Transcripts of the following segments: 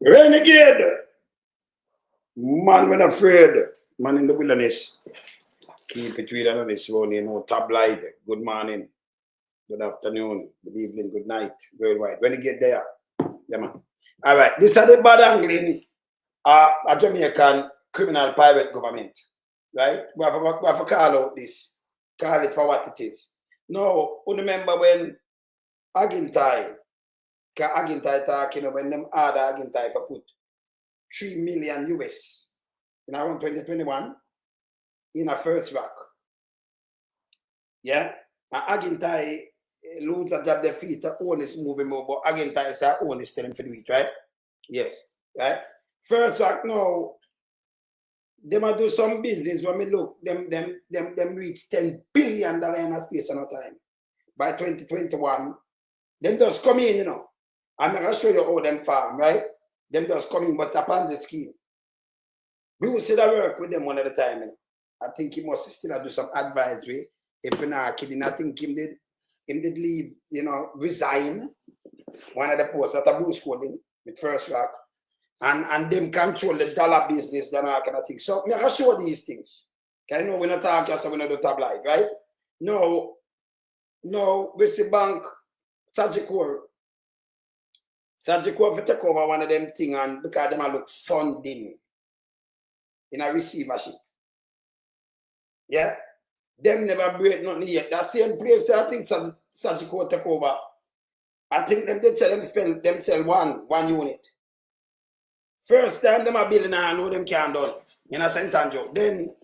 Renegade! Man when afraid. Man in the wilderness. Keep it real on this one, you know, tabloid. Good morning, good afternoon, good evening, good night, worldwide. When you get there, yeah man. All right, this is the bad angling a Jamaican criminal private government, right? We have to call out this, call it for what it is. Now, you remember when Agintai talking when them other Agintai for put 3 million US in around 2021 in a first rock. Yeah? And Agintai lose a job their feet to own this movie more, but Agintai say own this telling for the week, right? Yes. Right? First rock now, them a do some business when we look, them reach $10 billion in a space of no time. By 2021, them just come in, you know. I'm not gonna show you how them farm, right? Them just come in, but it's a Ponzi scheme. We will still work with them one at a time, you know. I think he must still do some advisory. If you're not kidding, I think him did leave, you know, resign. One of the posts at a blue schooling with First Rock. And them control the dollar business and all kind of things. So I show these things. Okay, no, we're not talking, so we're not do tabloid, right? No, we see bank Sagicor for take over one of them things and because them look funding in a receivership. Yeah? Them never break nothing yet. That same place I think Sagicor take over. I think them did sell them sell one unit. First time them are building and know them can't done in a St. Andrew. Then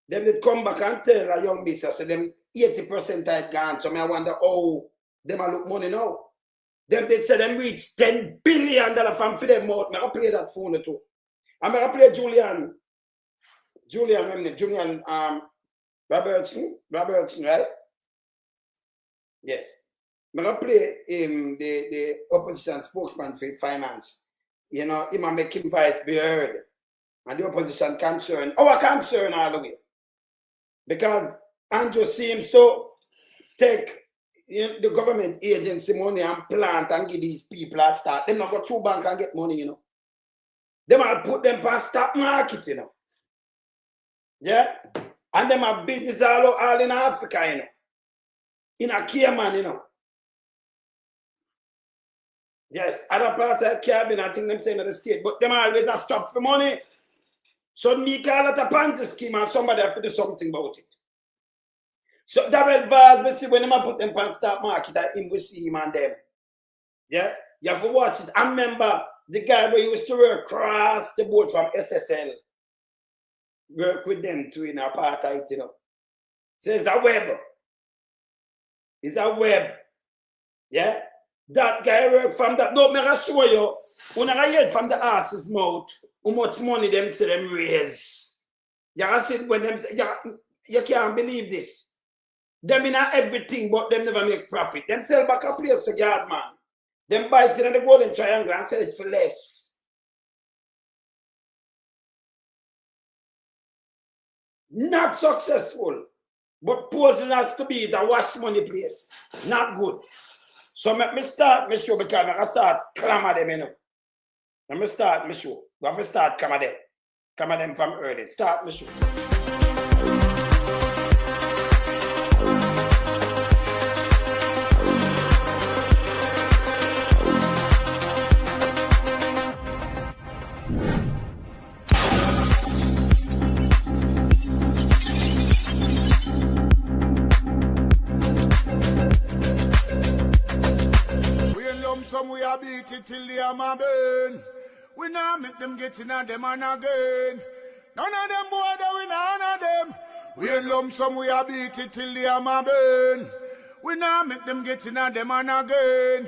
they come back and tell a young business, say them 80% had gone. So I wonder how them a look money now. Them they say them reach $10 billion from for them out. I play that phone too. I'm gonna play Julian Robertson, right? Yes. I'm gonna play him the opposition spokesman for finance. You know, he might make him voice be heard. And the opposition concern, our concern all the way. Because Andrew seems to take the government agency money and plant and give these people a start. Them not go through bank and get money, you know. Them might put them on stock market, you know. Yeah? And them have business all in Africa, you know. In a Cayman, you know. Yes, other parts of the Caribbean, I think them saying in the state, but them always have stopped for money. So me call it a Ponzi scheme and somebody have to do something about it. So that advice, we see when them put them on stock market, I we see him and them. Yeah? You have to watch it. I remember the guy who used to work across the board from SSL. Work with them too in apartheid, you know. So it's a web. It's a web. Yeah? That guy work from that. No, I show you. When I hear from the ass's mouth, how much money them say them raise. You see when them say, you can't believe this. Them in everything, but them never make profit. Them sell back a place to guard man. Them buy it in the golden triangle and sell it for less. Not successful. But posing as to be the wash money place. Not good. So let me start my show because I start clamor them, you know. Let me start my show. We have to start clamor them. Clamor them from early. Start my show. We are beat it till the hammer burn. We now make them get in on them and again. None of them boy that we none of them. We in lump sum we are beat it till the hammer burn. We now make them get in on them and again.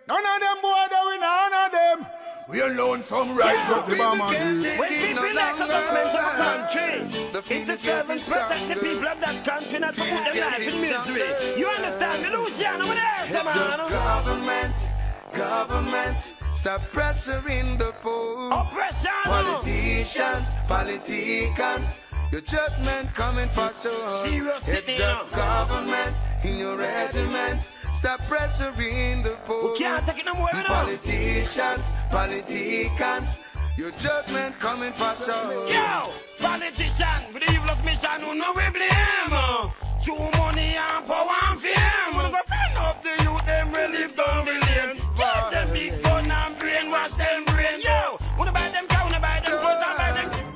None of them boy that we none of them. We alone some rise up the bomb and when people like the government of a country, it's the servants protect the people of that country, not to put their life in misery. You understand the Luciano over there, man? Government, stop pressuring the poor. Oppression. Politicians, your judgment coming for sure. Serious It's a government in your regiment. stop pressuring the poor. We can't take it no more, you know. Politicians, politicians, your judgment coming for sure. Yo, politician, with the evilest mission, who know we blame. True money and power and fame. Wanna go friend up the youth, them really down the lane. Give them big gun and brainwash them brain. Yo, wanna buy them cow, wanna buy them clothes and buy them.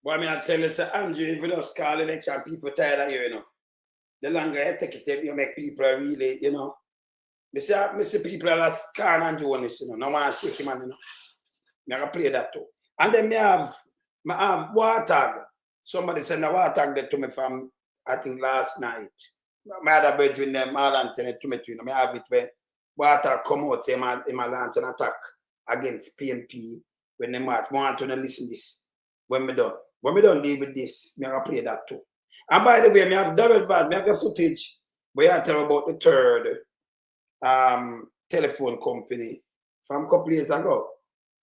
But I mean, I tell you, sir, Andrew, if you just call election, people tired of you, you know. The longer you take it, you make people really, you know. I see people are scared and doing this, you know. No one shake him, you know. I can play that too. And then I have water. Somebody sent a water that to me from, I think, last night. My other brethren, them, Marlon sent it to me too. You know, I have it where water come out, say, my launch an attack against PMP when they march. I want to listen to this when we done. When we don't deal with this, I can play that too. And by the way, I have double advance, I have a footage where I tell about the third telephone company from a couple years ago.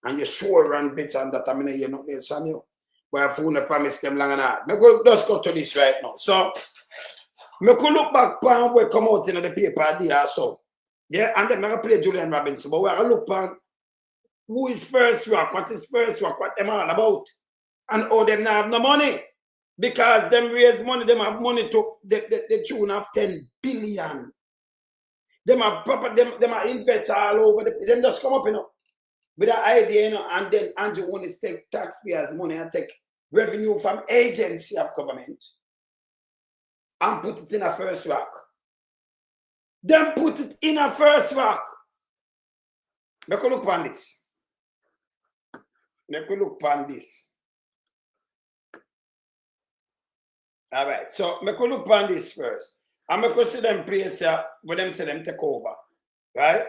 And you sure run bits on that, I mean, you know, there's from you. But I phone promise them long and hard. I go just go to this right now. So, I could look back on what come out in the paper there, so. Yeah, and then I play Julian Robinson, but I look on who is first rock, what is first rock, what them all about. And all them now have no money. Because them raise money, them have money to the tune of 10 billion. Them have proper, them are invest all over them just come up, you know, with an idea, you know, and then Andrew only take taxpayers' money and take revenue from agency of government and put it in a first rock. Them put it in a first rock. Make a look on this. Make a look on this. All right, so I could look on this first. I'm going to see them place where them say them take over. Right?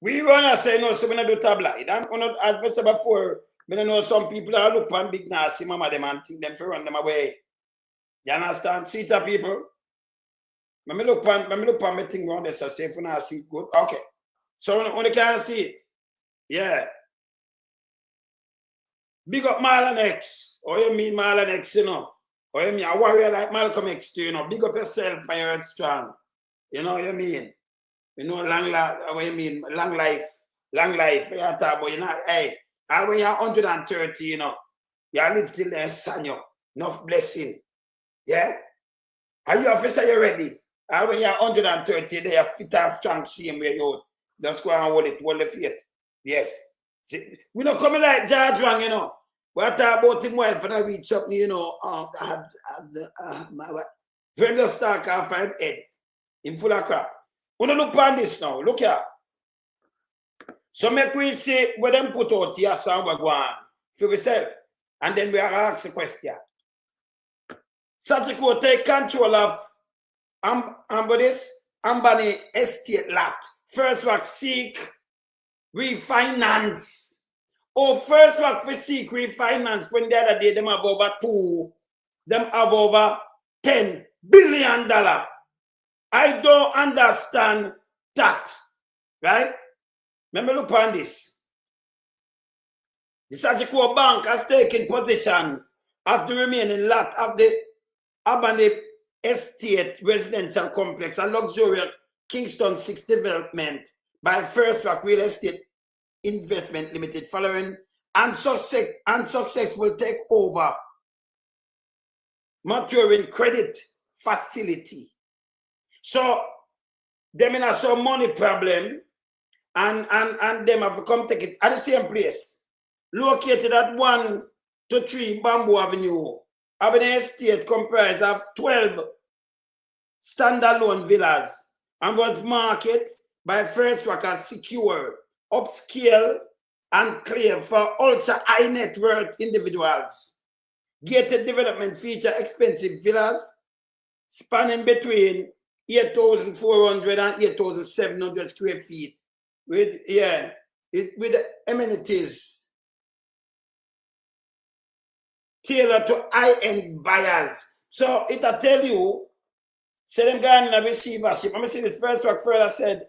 We want to say no, so we don't do tabloid. And as I said before, we don't know some people that look on big nasty mama them and think them to run them away. You understand? See the people? Let me look on my thing around there, so say if you not see it good. Okay. So when you can't see it. Yeah. Big up Marlon X. Oh, you mean Marlon X, you know? Or you mean a warrior like Malcolm X, you know, big up yourself, my earth strong. You know what you mean? You know, long life, what you mean, long life, you talk about, you know, hey, and when you're 130, you know, you live till there's son, you enough blessing. Yeah? Are you officer, you ready? And when you're 130, they are fit and strong, same way you just go and hold the faith. Yes. See, we don't come like George Wang, you know. What about him wife and I reach up, you know, when the start off my head, in full of crap. When you look on this now, look here. So make we see what them put out here, so we go on for yourself. And then we are ask a question. Sajiko take control of Ambani estate lot. First what seek refinance. Oh, first what for seek refinance when the other day them have over $10 billion. I don't understand that. Right? Let me look on this. The Sajiko Bank has taken possession of the remaining lot of the Albany Estate Residential Complex, a luxurious Kingston 6 development by First Rock Real Estate Investment Limited following unsuccessful takeover maturing credit facility. So, them in a some money problem and them have to come take it at the same place. Located at 1 to 3 Bamboo Avenue. Avenue Estate comprised of 12 standalone villas and was marketed by First Rock as secure, upscale, and clear for ultra high net worth individuals. Gated development feature expensive villas spanning between 8,400 and 8,700 square feet with amenities tailored to high-end buyers. So it'll tell you, say them guy in a receivership. I'm gonna say this. First Rock further said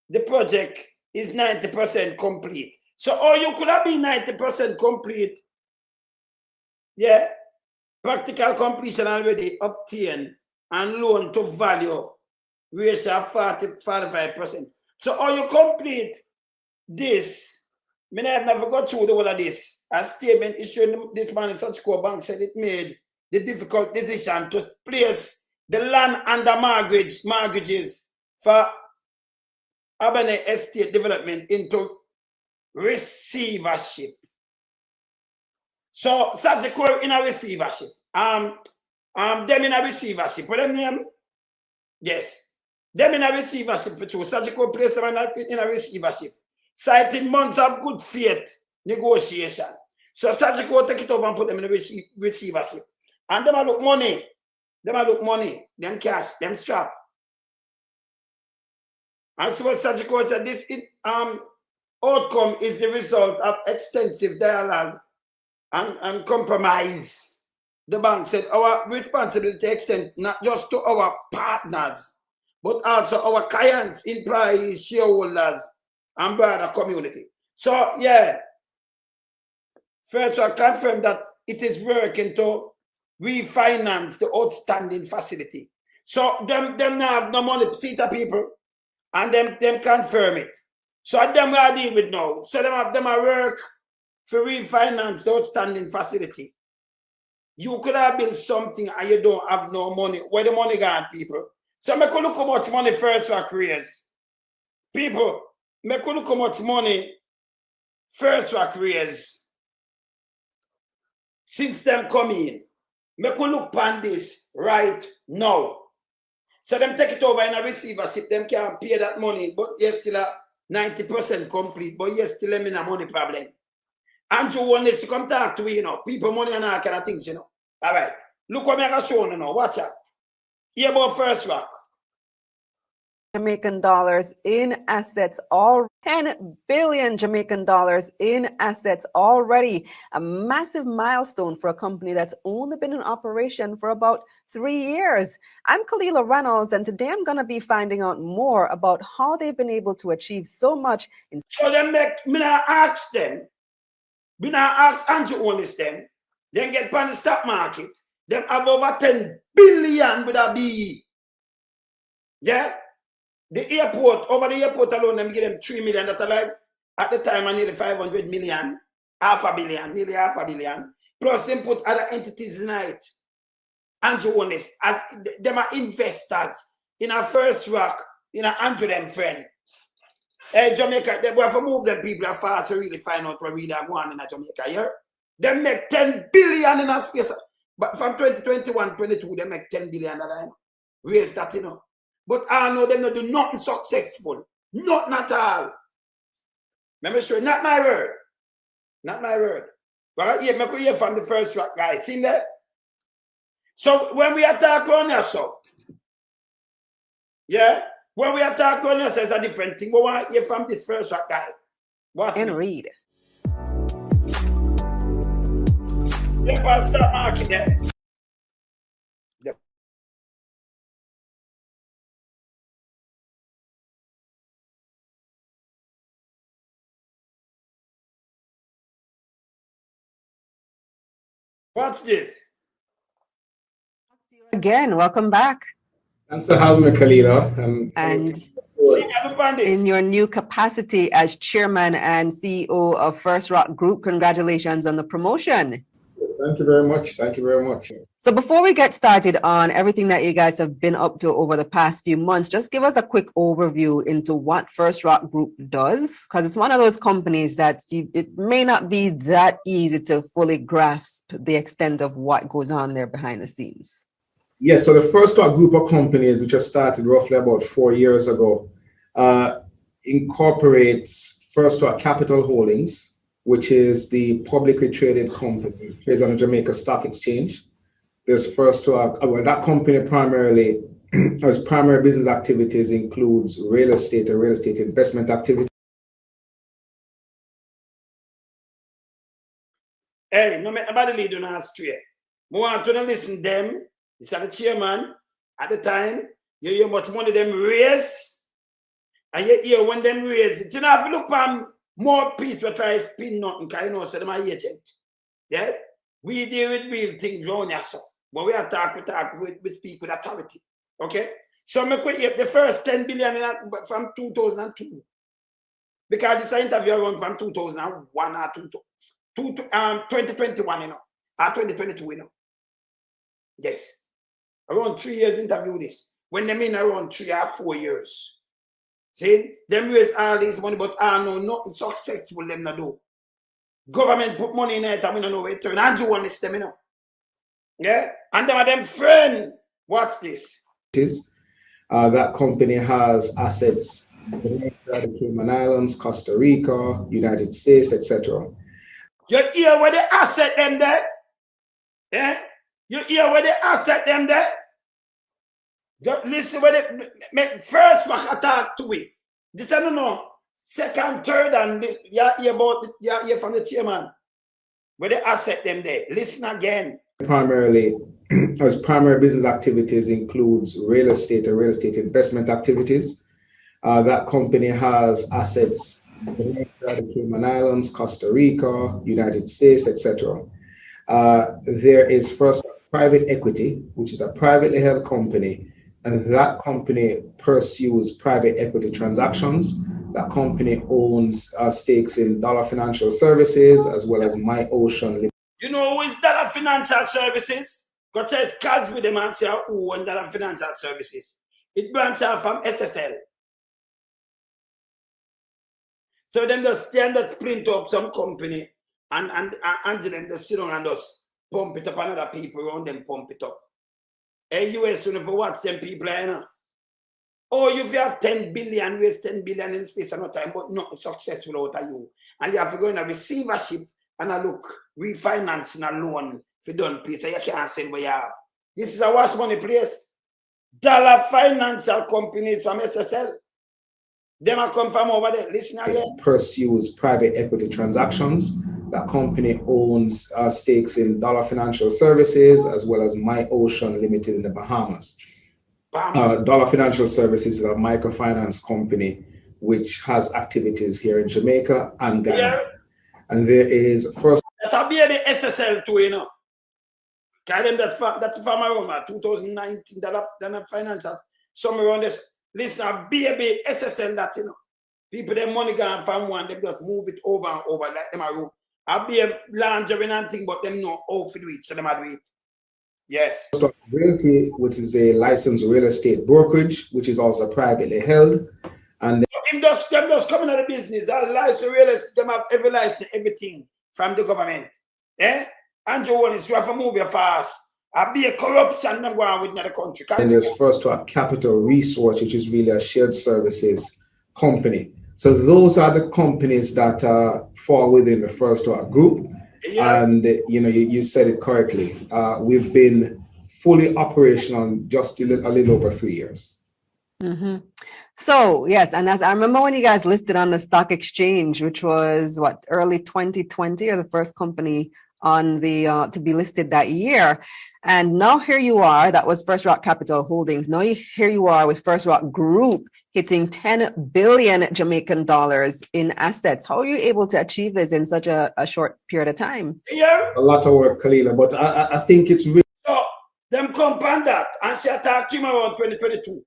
the project is 90% complete. So or you could have been 90% complete. Yeah. Practical completion already obtained and loan to value ratio of 45%. So or you complete this, I have never got through the whole of this. A statement issued this man in such core bank said it made the difficult decision to place the land under mortgages for Abane Estate Development into receivership. So subject in a receivership. Them in a receivership. What them name? Yes. Them in a receivership for true. Subject place them in a receivership. Citing months of good faith negotiation. So subject take it over and put them in a receivership. And them a look money. Them cash, them strap. And so what subject said, this outcome is the result of extensive dialogue and compromise. The bank said our responsibility extends not just to our partners, but also our clients, employees, shareholders, and broader community. So yeah, first I confirm that it is working to refinance the outstanding facility. So them have no money to see the people, and them confirm it. So them we are dealing with now. So them are work to refinance the outstanding facility. You could have built something and you don't have no money. Where the money gone, people? So make you look how much money First Rock raise. People, make you look how much money First Rock raise since them come in. Make you look on this right now. So them take it over in a receivership. Them can't pay that money, but you're still a 90% complete, but you're still in a money problem. Andrew wants to come talk to you, know. People, money and all kind of things, you know. All right. Look what I'm showing you now. Watch out. Here about First Rock. Jamaican dollars in assets, all 10 billion Jamaican dollars in assets already. A massive milestone for a company that's only been in operation for about 3 years. I'm Kalila Reynolds, and today I'm going to be finding out more about how they've been able to achieve so much. So them me not ask them. Me not ask Andrew Holness them. Then get on the stock market. Them have over 10 billion with a B. Yeah? The airport, over the airport alone, them give them 3 million. That's like at the time I nearly 500 million, nearly half a billion. Plus them put other entities in it. Andrew Holness, as them are investors in a First Rock, in a Andrew them friend. Jamaica, they have to move them people are fast to really find out what really are going on in Jamaica here. They make 10 billion in a space. But from 2021-22, they make 10 billion a time. Raise that, you know. But I know them not do nothing successful. Not at all. Let me show you, not my word. Not my word. But yeah, I hear from the First Rock guy. See that? So when we attack on us, so yeah, when we attack on us, it's a different thing. But we want to hear from this First Rock guy. Watch And me. read. Yeah, but start marking there. What's this? Again, welcome back. Thanks for having me, Kalila. And See, look on this. in your new capacity as chairman and CEO of First Rock Group, congratulations on the promotion. Thank you very much. Thank you very much. So before we get started on everything that you guys have been up to over the past few months, just give us a quick overview into what First Rock Group does, because it's one of those companies that it may not be that easy to fully grasp the extent of what goes on there behind the scenes. Yes, so the First Rock Group of companies, which was started roughly about 4 years ago, incorporates First Rock Capital Holdings, which is the publicly traded company, trades on the Jamaica Stock Exchange. There's First Rock, well, that company primarily, its primary business activities includes real estate and real estate investment activities. Hey, no make nobody lead on us straight. I want to listen to them. It's the chairman at the time. You hear much money them raise, and you hear when them raise it. You know, if you look on more piece, we try to spin nothing, because you know, so them are agent. Yes? We deal with real things around here, so. But we are talk with people with authority. Okay? So make the first 10 billion from 2002. Because this interview run from 2001 or 2021, you know. Or 2022, you know. Yes. Around 3 years interview this. When they mean around 3 or 4 years. See? Them raise all this money, but I know nothing successful them not do. Government put money in it, and we don't know where it turn. And you want this, you know. Yeah, and them friend. What's this? That company has assets in the Cayman Islands, Costa Rica, United States, etc. You hear where the asset them there? Yeah, you hear where the asset them there? Just listen where they first I talk to it. This I don't know. Second, third, and this you hear about you hear from the chairman. Where the asset them there? Listen again. Primarily, its primary business activities includes real estate and real estate investment activities. That company has assets in the Cayman Islands, Costa Rica, United States, etc. There is First Private Equity, which is a privately held company, and that company pursues private equity transactions. That company owns stakes in Dollar Financial Services as well as My Ocean. You know who is Dollar Financial Services? Because it's cars with them and say who own Dollar Financial Services. It branch out from SSL. So then just print up some company and them just sit down and just pump it up, and other people around them pump it up. Hey, US, you know, watch them people, you know. Oh, if you have 10 billion, waste 10 billion in space and no time, but not successful out of you. And you have to go in a receivership and a look, refinancing a loan for done place, so you can't sell what you have. This is a wash money place. Dollar financial companies from SSL. Them are come from over there. Listen again. Pursues private equity transactions. That company owns stakes in Dollar Financial Services as well as My Ocean Limited in the Bahamas. Dollar Financial Services is a microfinance company which has activities here in Jamaica and Ghana. Yeah. And there is First. That'll be the SSL too, you know. Carry them that's from around 2019, that financial. Some around this. Listen, a baby SSL that, you know. People, their money gone from one, they just move it over and over like them a room. I'll be a laundry and thing, but them know how to do it, so them do it. Yes. Realty, which is a licensed real estate brokerage, which is also privately held. And them just coming out of business. That license real estate, them have every license, everything from the government. Eh? And you want to have to move your fast. I'll be a corruption them going with the country. And there's First Rock Capital Resource, which is really a shared services company. So those are the companies that fall within the First Rock Group. Yeah. And you know, you said it correctly. We've been fully operational just a little over 3 years. Mm-hmm. So yes, and as I remember when you guys listed on the stock exchange, which was what, early 2020, or the first company on the to be listed that year. And now here you are. That was First Rock Capital Holdings. Now here you are with First Rock Group hitting 10 billion Jamaican dollars in assets. How are you able to achieve this in such a short period of time? Yeah, a lot of work, Kalila, but I think it's really. So them compound that, and she attacked him around 2022,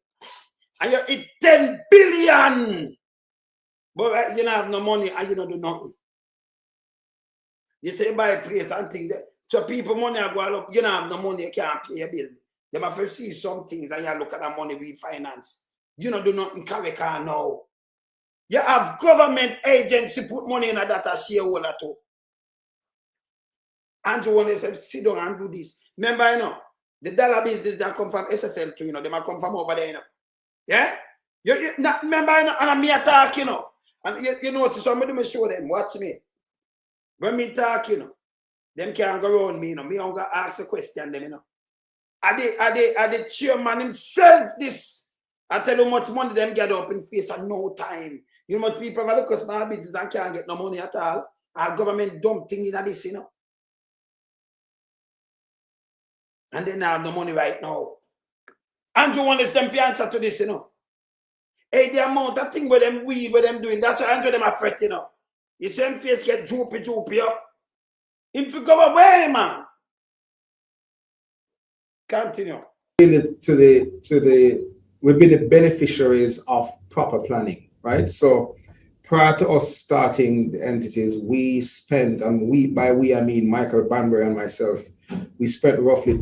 and you hit 10 billion, but you don't have no money and you don't do nothing. You say buy a place and think that So people money are going look, you don't have no money, you can't pay your bill. They have to see some things and you look at the money we finance. You know, do nothing carry car now. You have government agency put money in a data shareholder too. Andrew want to say, sit down and do this. Remember, you know, the dollar business that come from SSL too, you know, they might come from over there, you know. Yeah? You not, remember, you know, and me attack, you know. And you notice, somebody me show them, watch me. When me talk, you know, them can't go around me, you know. Me don't go ask a question, them, you know. Are the chairman himself this? I tell you how much money them get up in space and no time. You know much people have look at small business and can't get no money at all. Our government dump thing in this, you know. And they have no money right now. Andrew wants them to answer to this, you know. Hey, the amount of thing with them weed, with them doing, that's why Andrew them afraid, you know. You see them face get droopy up. Him to go away, man. Continue. We've been the beneficiaries of proper planning, right? So prior to us starting the entities, we spent, and by we I mean Michael Banbury and myself, we spent roughly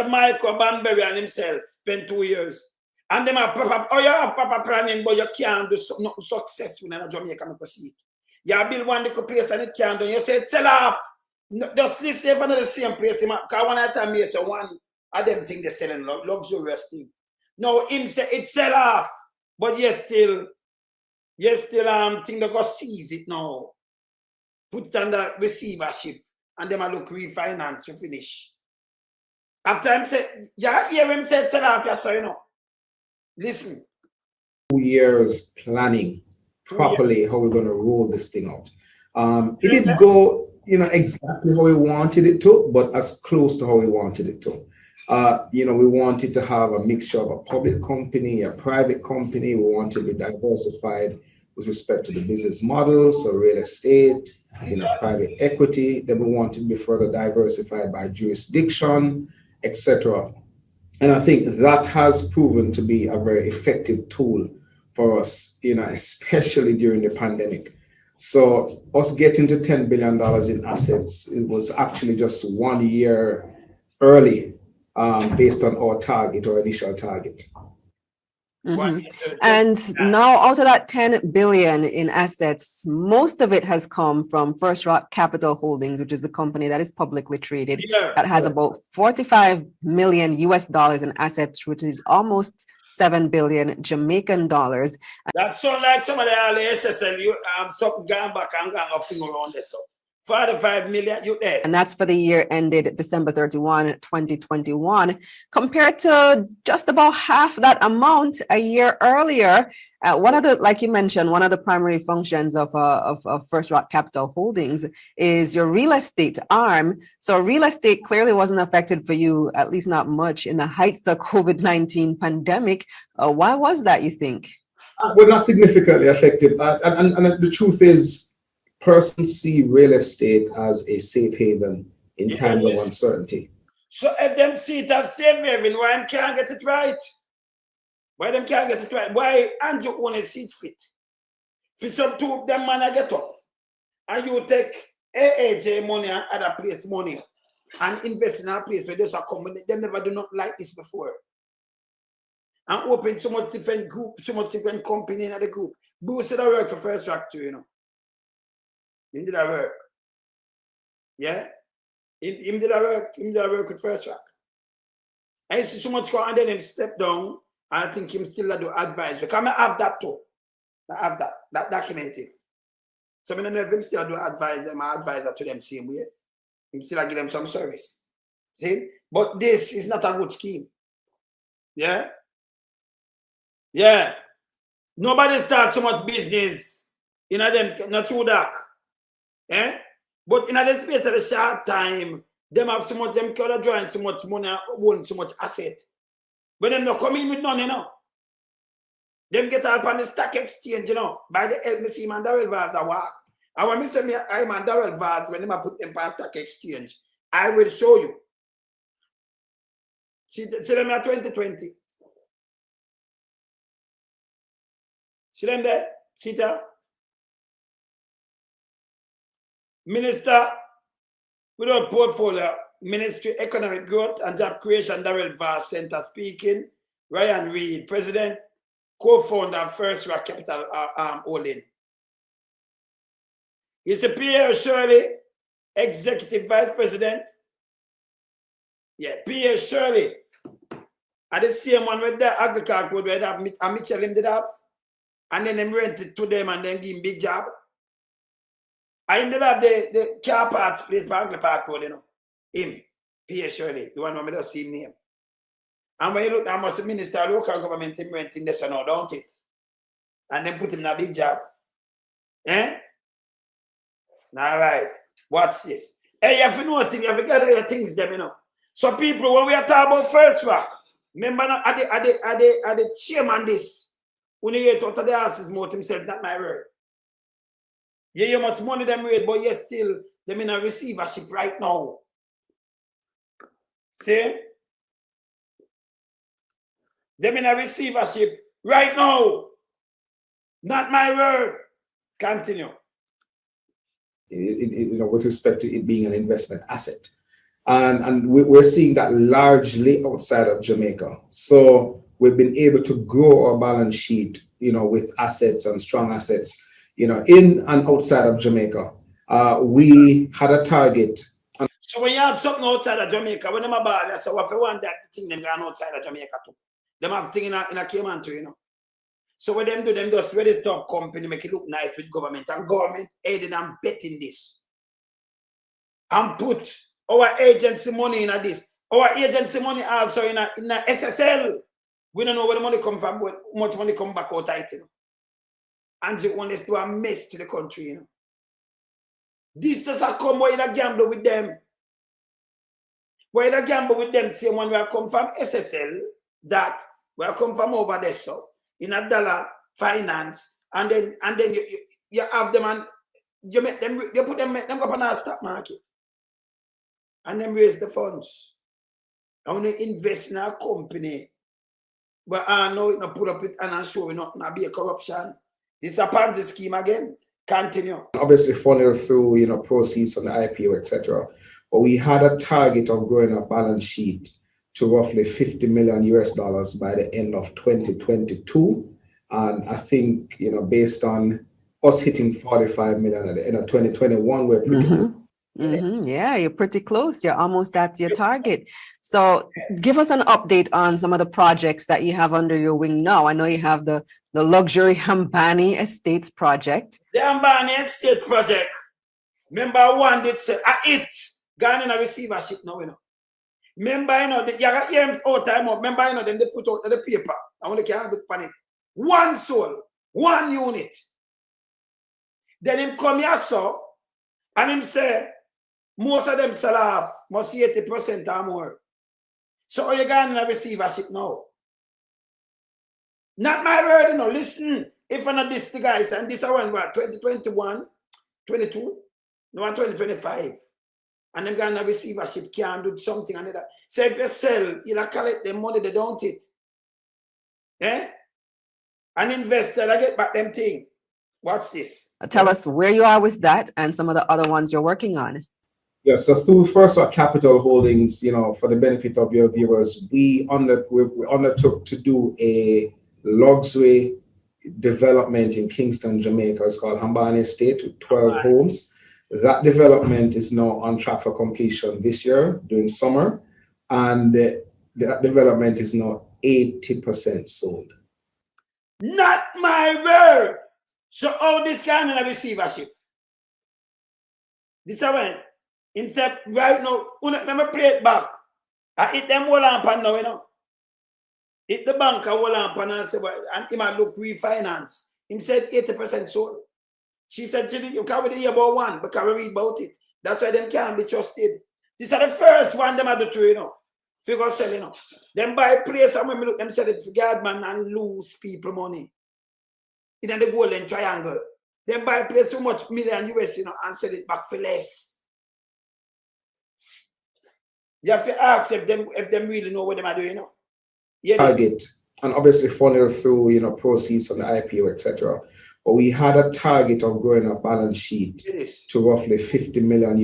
Michael Banbury and himself spent 2 years. And them have proper, you have proper planning, but you can't do nothing successful in Jamaica, I see it. You build one little place and it can't do. You say, sell off. No, just listen for the same place. Because one at a time, you say, one of them think they're selling luxurious thing. No, him say it sell off. But you still think they go seize it now. Put it under receivership. And them look refinance to finish. After him say, yeah, hear him say sell off, yes, so you know. Listen. 2 years planning properly how we're going to roll this thing out. It didn't go, you know, exactly how we wanted it to, but as close to how we wanted it to. You know, we wanted to have a mixture of a public company, a private company. We wanted to be diversified with respect to the business model, so real estate, you know, private equity. Then we wanted to be further diversified by jurisdiction, etc. And I think that has proven to be a very effective tool for us, you know, especially during the pandemic. So us getting to $10 billion in assets, it was actually just 1 year early based on our target, our initial target. Mm-hmm. And now out of that 10 billion in assets, most of it has come from First Rock Capital Holdings, which is the company that is publicly traded, that has about 45 million US dollars in assets, which is almost 7 billion Jamaican dollars. That sound like some of the SSL, something going back and going off around this. 45 million, you there. And that's for the year ended December 31, 2021, compared to just about half that amount a year earlier. One of the, like you mentioned, one of the primary functions of First Rock Capital Holdings is your real estate arm. So real estate clearly wasn't affected for you, at least not much, in the heights of COVID-19 pandemic. Why was that, you think? We're not significantly affected. And the truth is, persons see real estate as a safe haven in times of uncertainty. So if them see it as safe haven, why them can't get it right? Why them can't get it right? Why Andrew only see it fit? For some two of them man get up and you take AAJ money and other place money and invest in a place where there's a company, they never do not like this before. And open so much different group, so much different company in the group. Bruce did work for First Rock too, you know. Him did a work. Yeah? Him did a work with First Rock. I see so much go and then him step down and I think him still do advise. Because I have that too. I have that documented. So I don't know if him still do advise them, I advisor to them same way. Him still give them some service. See? But this is not a good scheme. Yeah? Yeah. Nobody starts so much business in them, not true dark. Eh? But in a space of a short time, them have so much, them can drawing so much money, own so much asset. But them not come in with none, you know. Them get up on the stock exchange, you know. By the help me see man Darrell Vaz a walk. And when me say me I man Darrell Vaz, when them put them on stock exchange, I will show you. See them at 2020. See them there? See there? Minister Without portfolio, Ministry Economic Growth and Job Creation, Darrell Vast Center speaking. Ryan Reed, President, co-founder of First Rock Capital Holding. He's a Pierre Shirley, Executive Vice President. Yeah, Pierre Shirley. And the same one with the agriculture code where that Mitchell him did have. And then them rented to them and then give him big job. I did have the car parts place by Uncle Park Road, you know. Him, Pierre Shirley, the one who made us see him name. And when you look, I must the minister of local government him renting this and all, don't it? And then put him in a big job. Eh? All right. Watch this. Hey, you have to know a thing, you have to gather your things them, you know. So people, when we are talking about First Rock, remember are the chairman this. When you get out of the house is more himself, not my word. Yeah, you much money them raise, but you still them in a receivership right now. See? Them in a receivership right now. Not my word. Continue. You know, with respect to it being an investment asset. And we're seeing that largely outside of Jamaica. So we've been able to grow our balance sheet, you know, with assets and strong assets, you know, in and outside of Jamaica. We had a target. So when you have something outside of Jamaica, when them about that, so if you want that thing, them going outside of Jamaica too. Them have thing in a Cayman too, you know. So what them do, them just register up company, make it look nice with government, and government aiding and betting this. And put our agency money in this. Our agency money also in a SSL. We don't know where the money come from, but how much money come back out of it, you know. And you want us to do a mess to the country, you know. This just a come where you gamble with them. Where you gamble with them, same one where come from SSL, that where come from over there, so in a dollar finance, and then you have them and you make them, you put them go up on our stock market. And then raise the funds. I want to invest in a company. But I know it not put up it and show it not be a corruption. It's a Ponzi scheme again. Continue. Obviously funnel through, you know, proceeds from the IPO, etc. But we had a target of growing our balance sheet to roughly $50 million by the end of 2022. And I think, you know, based on us hitting 45 million at the end of 2021, we're pretty close. Yeah, you're pretty close. You're almost at your target. So give us an update on some of the projects that you have under your wing now. I know you have the luxury Hambani Estates project. The Hambani Estate project. Remember one did say, it gone in a receivership now, you know. Remember, you know, you got here all time up. Remember, you know, them they put out the paper. I want to look on it. One soul, one unit. Then him come here, so, and him say, most of them sell off, must see 80% or more. So are you going in a receivership now? Not my word, you know. Listen, if I'm not this the guys, and this is what, 2021, 22, no, 2025. And them going in a receivership can't do something and that. So if you sell, you'll collect them money, they don't it. Eh? An investor, I get back them thing. Watch this. Tell us where you are with that and some of the other ones you're working on. Yeah, so through First Rock Capital Holdings, you know, for the benefit of your viewers, we undertook to do a luxury development in Kingston, Jamaica. It's called Hambani Estate with 12 homes. That development is now on track for completion this year during summer, and that development is now 80% sold. Not my word. So all this kind of receivership. This is when himself right now, let me play it back. I hit them all on pan now, you know. Hit the bank all on pan and say, well, and he might look refinance. Him said 80% sold. She said, you can't hear about one, but can we read about it? That's why them can't be trusted. These are the first one them are the two, you know. Figure sell, you know. Them buy place and when we look, them sell it for guard man and lose people money. In the golden triangle. Them buy place so much million US, you know, and sell it back for less. You have to ask if them really know what they are doing, you know. Yes. Target, and obviously funnel through, you know, proceeds from the IPO, etc. But we had a target of growing our balance sheet to roughly $50 million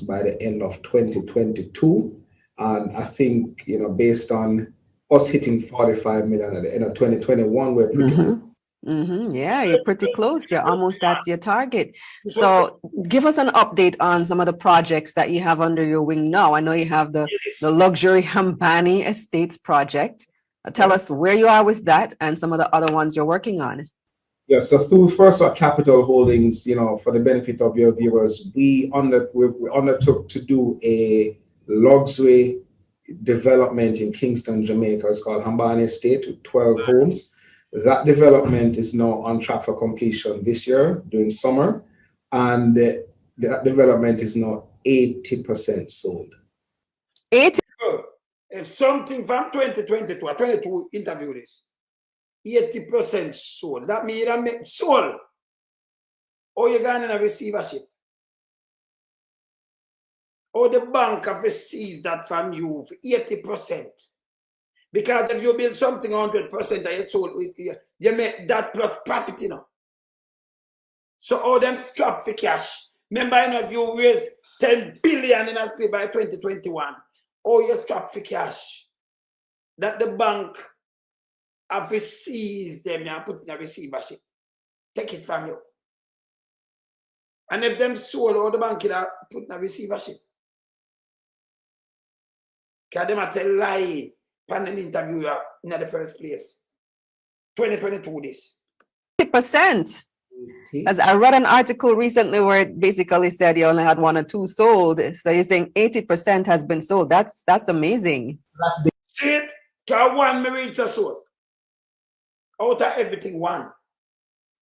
by the end of 2022. And I think, you know, based on us hitting 45 million at the end of 2021, we're pretty close. Yeah, you're pretty close. You're almost at your target. So give us an update on some of the projects that you have under your wing now. I know you have the luxury Hambani Estates project. Tell us where you are with that and some of the other ones you're working on. Yeah, so through First Rock Capital Holdings, you know, for the benefit of your viewers, we undertook to do a luxury development in Kingston, Jamaica. It's called Hambani Estate with 12 homes. That development is now on track for completion this year during summer, and that development is now 80% sold. 80? If something from 2022, 22 interview this, 80% sold. That means you make sold. Or you're going in a receivership. Or the bank have received that from you for 80%. Because if you build something 100% that you sold, you make that plus profit, you know. So all them strapped for cash. Remember, you know, if you raise 10 billion in a space by 2021, all you strapped for cash. That the bank have received them and put in a receivership. Take it from you. And if them sold, all the bank have put in a receivership. Because them tell lie. Panel interviewer in the first place. 2022 this. 80%. As I read an article recently where it basically said you only had 1 or 2 sold. So you're saying 80% has been sold. That's amazing. See it? Because 1 may reach a sold. Out of everything 1.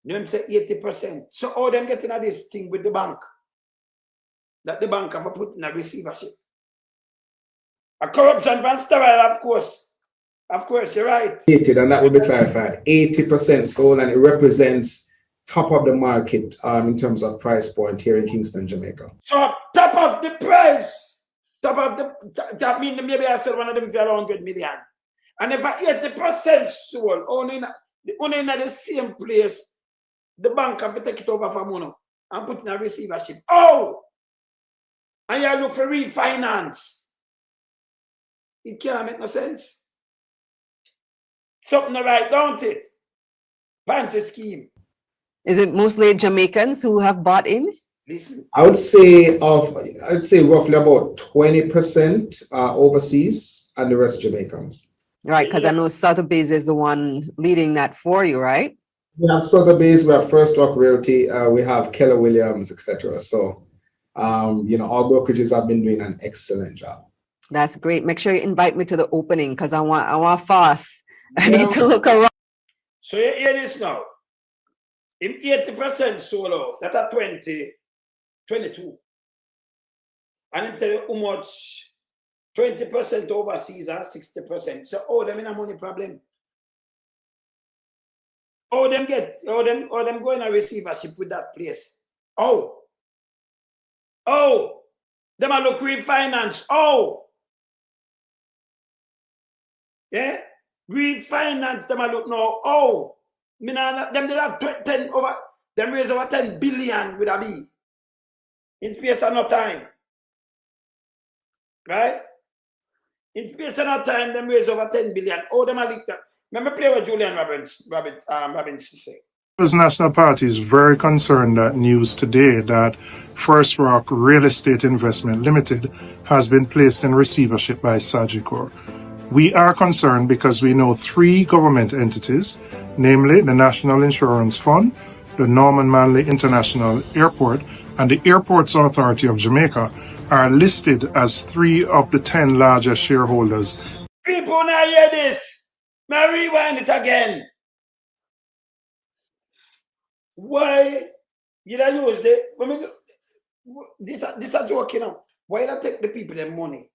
Them say 80%. So all them getting at this thing with the bank. That the bank have put in a receivership. A corruption ban sterile, of course. Of course, you're right. And that will be clarified. 80% sold, and it represents top of the market in terms of price point here in Kingston, Jamaica. So top of the price, top of the, that means maybe I said one of them is 100 million. And if I 80% sold, only in the same place, the bank have to take it over from money and put in a receivership. Oh! And you look for refinance. It can't make no sense. Something right, don't it? Fancy scheme. Is it mostly Jamaicans who have bought in? Listen. I would say roughly about 20% overseas and the rest Jamaicans. Right, because I know Sotheby's is the one leading that for you, right? We have Sotheby's, we have First Rock Realty, we have Keller Williams, etc. So, you know, all brokerages have been doing an excellent job. That's great. Make sure you invite me to the opening because I want fast. I need to look around. So you hear this now. In 80% solo, that's at 2022. And I tell you how much 20% overseas and 60%. So all them in a money problem. All them go in a receivership with that place. Them a look refinance. Yeah, refinance them a look now. Them they have 10 over. Them raise over 10 billion with a B. In space of no time, right? In space of no time, them raise over 10 billion. Them a leak that. Remember play with Julian Robbins say. The National Party is very concerned that news today that First Rock Real Estate Investment Limited has been placed in receivership by Sagicor. We are concerned because we know 3 government entities, namely the National Insurance Fund, the Norman Manley International Airport, and the Airports Authority of Jamaica, are listed as 3 of the 10 largest shareholders. People now hear this. May rewind it again. Why you don't use it? This a joke, you know. Why not take the people their money?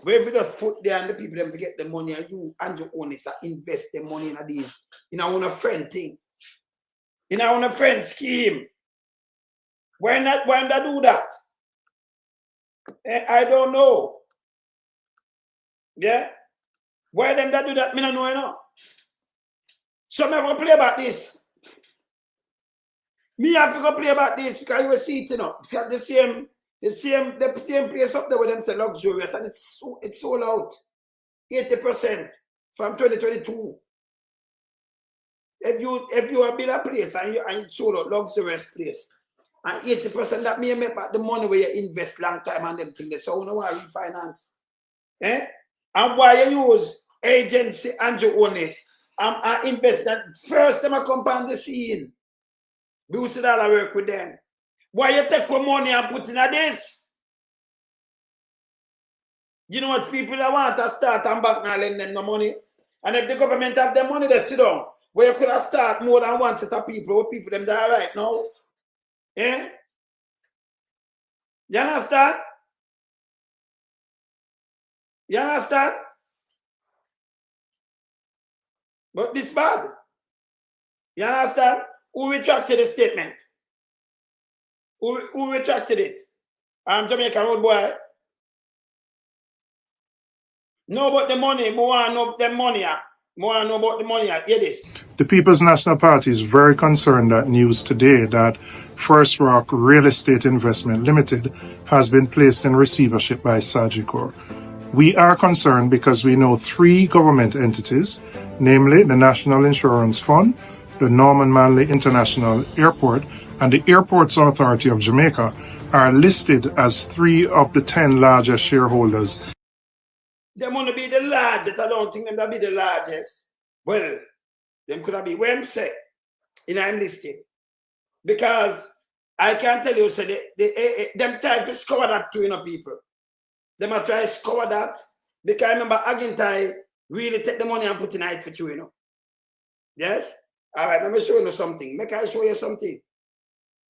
Where if you just put there and the people them to get the money and you and your own is invest the money in these in our friend thing. In our friend scheme. Why not do that? I don't know. Yeah? Why them that do that? Me don't know, you know. Some ever play about this. Me have to go play about this because you were seating up. The same place up there with them say luxurious, and it's sold out 80% from 2022. If you have built a place and you sold out luxurious place, and 80% that may make back the money where you invest long time and them things, so you know why refinance. Eh? And why you use agency and your owners and invest that first them a come on the scene. We should all work with them. Why you take your money and put in this? You know what people that want to start and back now lend them no money? And if the government have the money, they sit down. Where you could have started more than one set of people, what people them there right now. Eh? You understand? You understand? But this bad. You understand? Who retracted the statement? Who retracted it? Jamaica Road boy. Know about the money, more know the money. More know about the money. Hear this. The People's National Party is very concerned that news today that First Rock Real Estate Investment Limited has been placed in receivership by Sagicor. We are concerned because we know 3 government entities, namely the National Insurance Fund, the Norman Manley International Airport, and the Airports Authority of Jamaica, are listed as 3 of the 10 largest shareholders. They want to be the largest. I don't think them that be the largest. Well, them could have been where I'm saying in I'm listed. Because I can tell you, so them try to score that to people. Them are try to score that. Because I remember Agintai really take the money and put in it for you, Yes? All right, let me show you something. Make I show you something.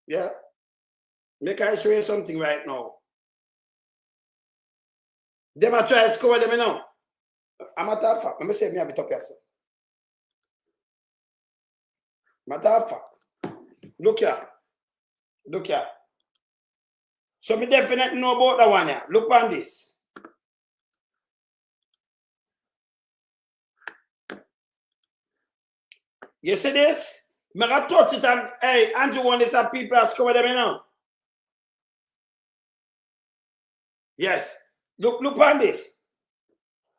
Yeah? Make I show you something right now. Them are trying to score them, I'm a tough fact. Let me say me have it up here, sir. Matter of fact. Look here. Look here. So me definitely know about that one here. Look on this. You see this? Me gonna touch it and hey, Andrew one is people are score them, Yes. Look on this.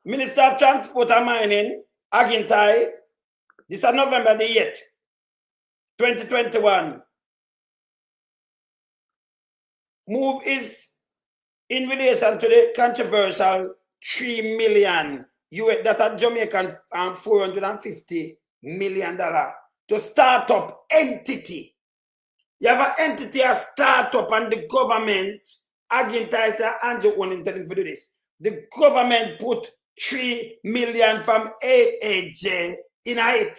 Minister of Transport and Mining, Agintai, this is November the 8th, 2021. Move is in relation to the controversial $3 million US, that are Jamaican $450 million to start up entity. You have an entity, a startup, and the government, Agintai Andrew one intending to do this. The government put $3 million from AAJ in it.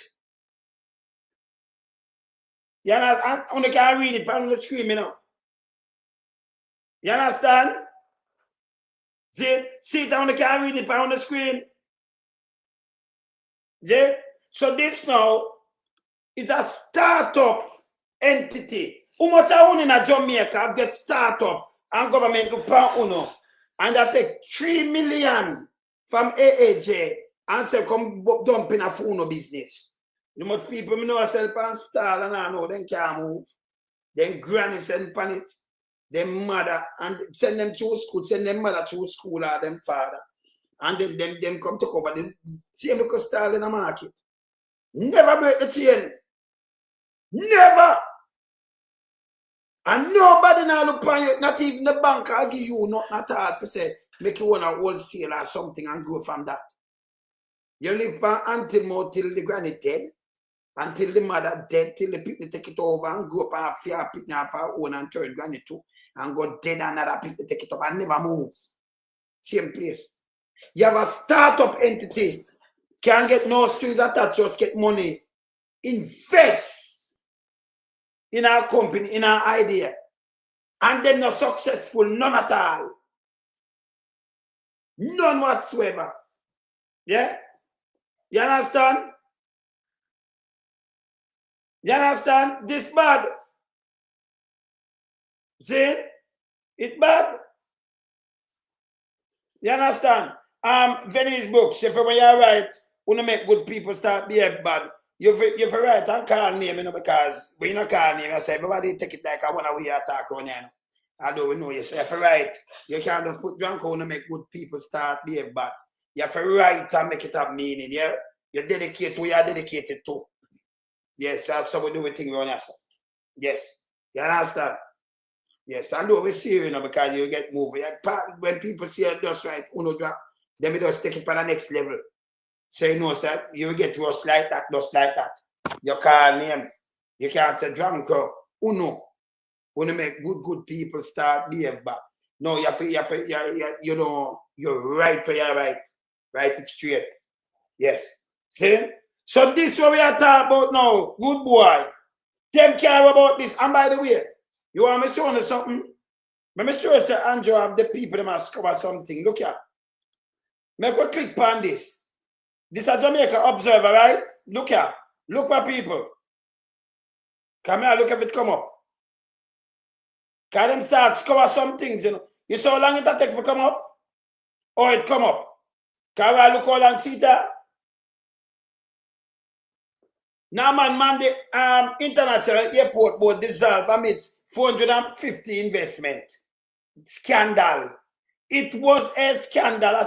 You understand? I only can read it on the screen, You understand? See it, I only can read it on the screen. So this now is a startup entity. How much I own in a Jamaica get startup and government to pay uno. And I take $3 million from AAJ and say come dump in a phone business. You much people know yourself and stall and I know they can't move. Then granny send pan it. Them mother and send them to school, send them mother to school or them father. And then them come to cover the same look style in the market. Never break the chain. Never. And nobody now look on you, not even the bank will give you nothing at all to say, make you want a wholesale or something and grow from that. You live by until more till the granny dead, until the mother dead, till the people take it over and grow up and fear picking off our own and turn granny too, and go dead and another people take it up and never move. Same place. You have a startup entity, can't get no strings attached, just get money. Invest in our company, in our idea. And then not successful, none at all. None whatsoever. Yeah? You understand? You understand? This bad. See? It's bad. You understand? Venice books, if when you write, want to make good people start behave bad. You for right and call name, you know, because when you call name, I say everybody take it like I want to we attack on you. Although we know you say for right, you can't just put drunk on and make good people start behave bad. You have to write and make it have meaning, yeah? You dedicate who you are dedicated to. Yes, that's how we do things around here. Yes. You understand? Yes, I know we see you know because you get moved. When people see it just right, uno drop, then we just take it to the next level. So you know, sir, you will get rust like that, just like that. You can't name. You can't say drunk uno. When you make good people start behave back. No, you know, you're right where you're right. Write it straight. Yes. See? So this is what we are talking about now. Good boy. Them care about this. And by the way, you want me to show you something? Let me show you, sir, Andrew, have the people that must cover something. Look here. Make a click on this. This is a Jamaica Observer, right? Look here. Look for people. Come here, look if it come up. Can them start cover some things, you know. You saw how long it take to come up? Or it come up? Can I look how long see that? Now, man, the International Airport Board dissolved amidst 450 investment. Scandal. It was a scandal.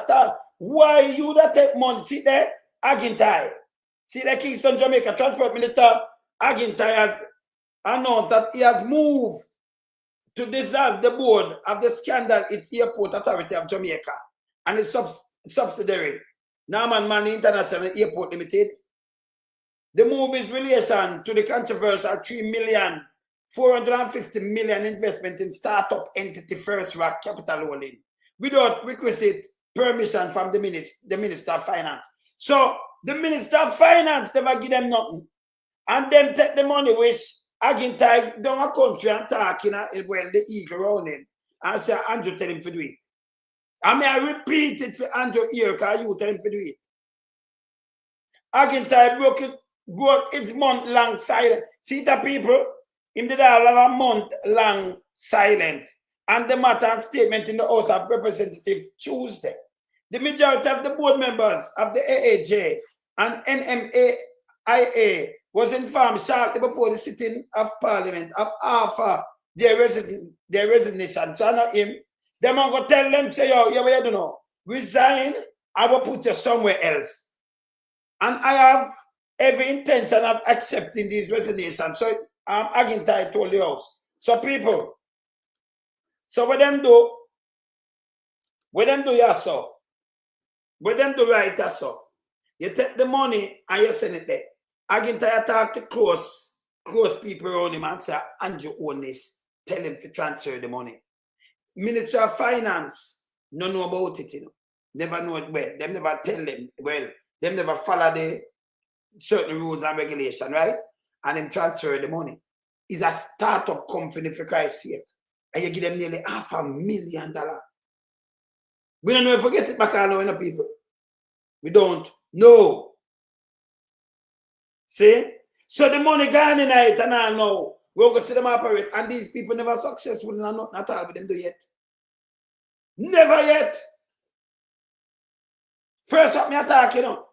Why you that take money? See there? Agintai. See the Kingston, Jamaica Transport Minister Agintai has announced that he has moved to dissolve the board of the scandal at Airport Authority of Jamaica and its subsidiary, Naman International Airport Limited. The move is relation to the controversial $3,450,000 investment in startup entity First Rock Capital Holding without requisite permission from the Minister of Finance. So the Minister of Finance never give them nothing. And then take the money which Agintai down a country and talking when the ego around him and say Andrew tell him to do it. I mean I repeat it for Andrew here because you tell him to do it. Agintai broke its month-long silence. See the people, him did have a month-long silent and the matter and statement in the House of Representatives Tuesday. The majority of the board members of the AAJ and NMAIA was informed shortly before the sitting of Parliament of offer their resignation. So not him. Them going to tell them, say, yo, you don't know, resign, I will put you somewhere else. And I have every intention of accepting these resignations. So Agintai told the House. So people, so what them do, yes, sir. What them do right, yes, sir. You take the money and you send it there. Agintai talk to close people around him and say, Andrew own this. Tell him to transfer the money. Minister of Finance, no know about it, you know. Never know it well. Them never tell them well. Them never follow the certain rules and regulation, right? And them transfer the money. It's a startup company for Christ's sake. And you give them nearly $500,000. We don't know if we get it back on now, people. We don't know. See? So the money gone in it and I know. We're going to see them operate. And these people never successful and not all with them do yet. Never yet. First up, me attack, you know.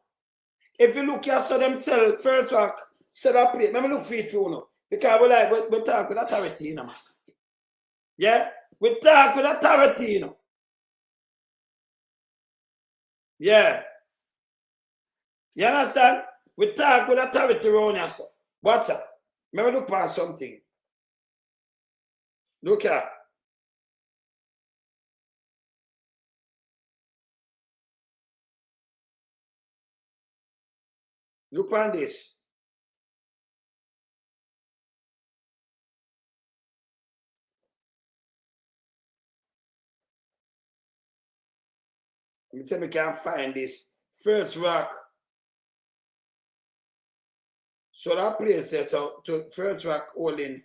If you look at so themselves, First Rock, set up place. Let me look for it, you know. Because we talk with authority, you know, man. Yeah? We talk with authority, you know. Yeah. You understand? We talk with authority around here, so. What's up? Let me look for something. Look at. Look on this. Let me tell me, can't find this. First Rock. So that place there, so to First Rock Holding,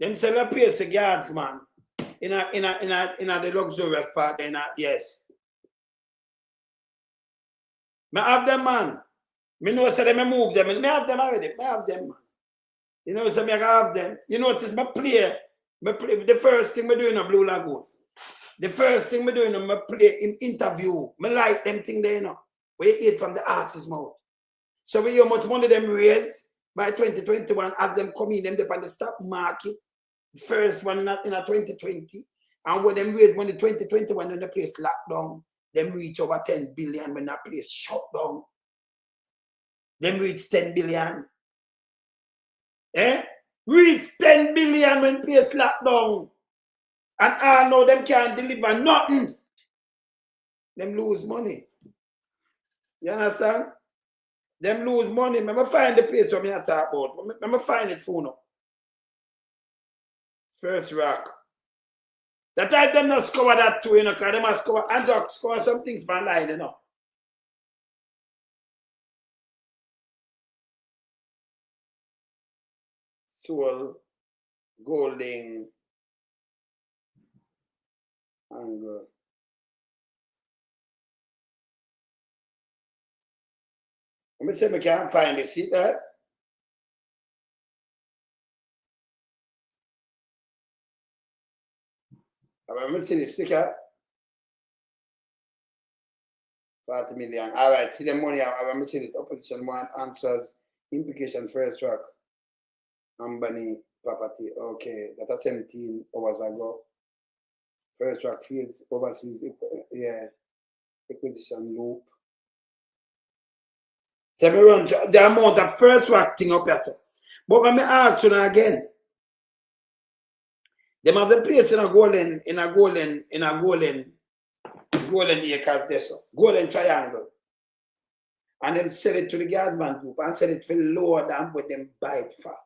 them sell a place the guards, man. In the luxurious part, yes. I have them, man. I know so they move them. I have them already. I have them, man. You know, so I have them. You notice I play. The first thing I do in a Blue Lagoon. The first thing I do I play in interview. I like them thing there, you know. Where you eat from the ass's mouth. So we how much money them raise by 2021 as them come in, them on the stock market. First one in a 2020. And when them raise money 2021 when the place locked down, them reach over 10 billion when that place shut down. Them reach 10 billion. Reach 10 billion when place locked down. And I know them can't deliver nothing. Them lose money. You understand? Them lose money. Remember find the place where me I talk about. Remember find it for now. First Rock. That time them not score that too, you know, because them must score and score some things by line, you know. Soul, Golding, and let me see if I can find it. See that? Let me see the sticker. 40 million. All right, see the money. Let me see the opposition one answers. Implication First Rock. Ambani property. Okay, that's 17 hours ago. First Rock Fields overseas. Yeah. Acquisition loop. So we run the amount of First Rock thing up here. But let me ask you again. Them have the place in a golden acres there, so golden triangle. And them sell it to the government group and sell it for lower than what them buy it for.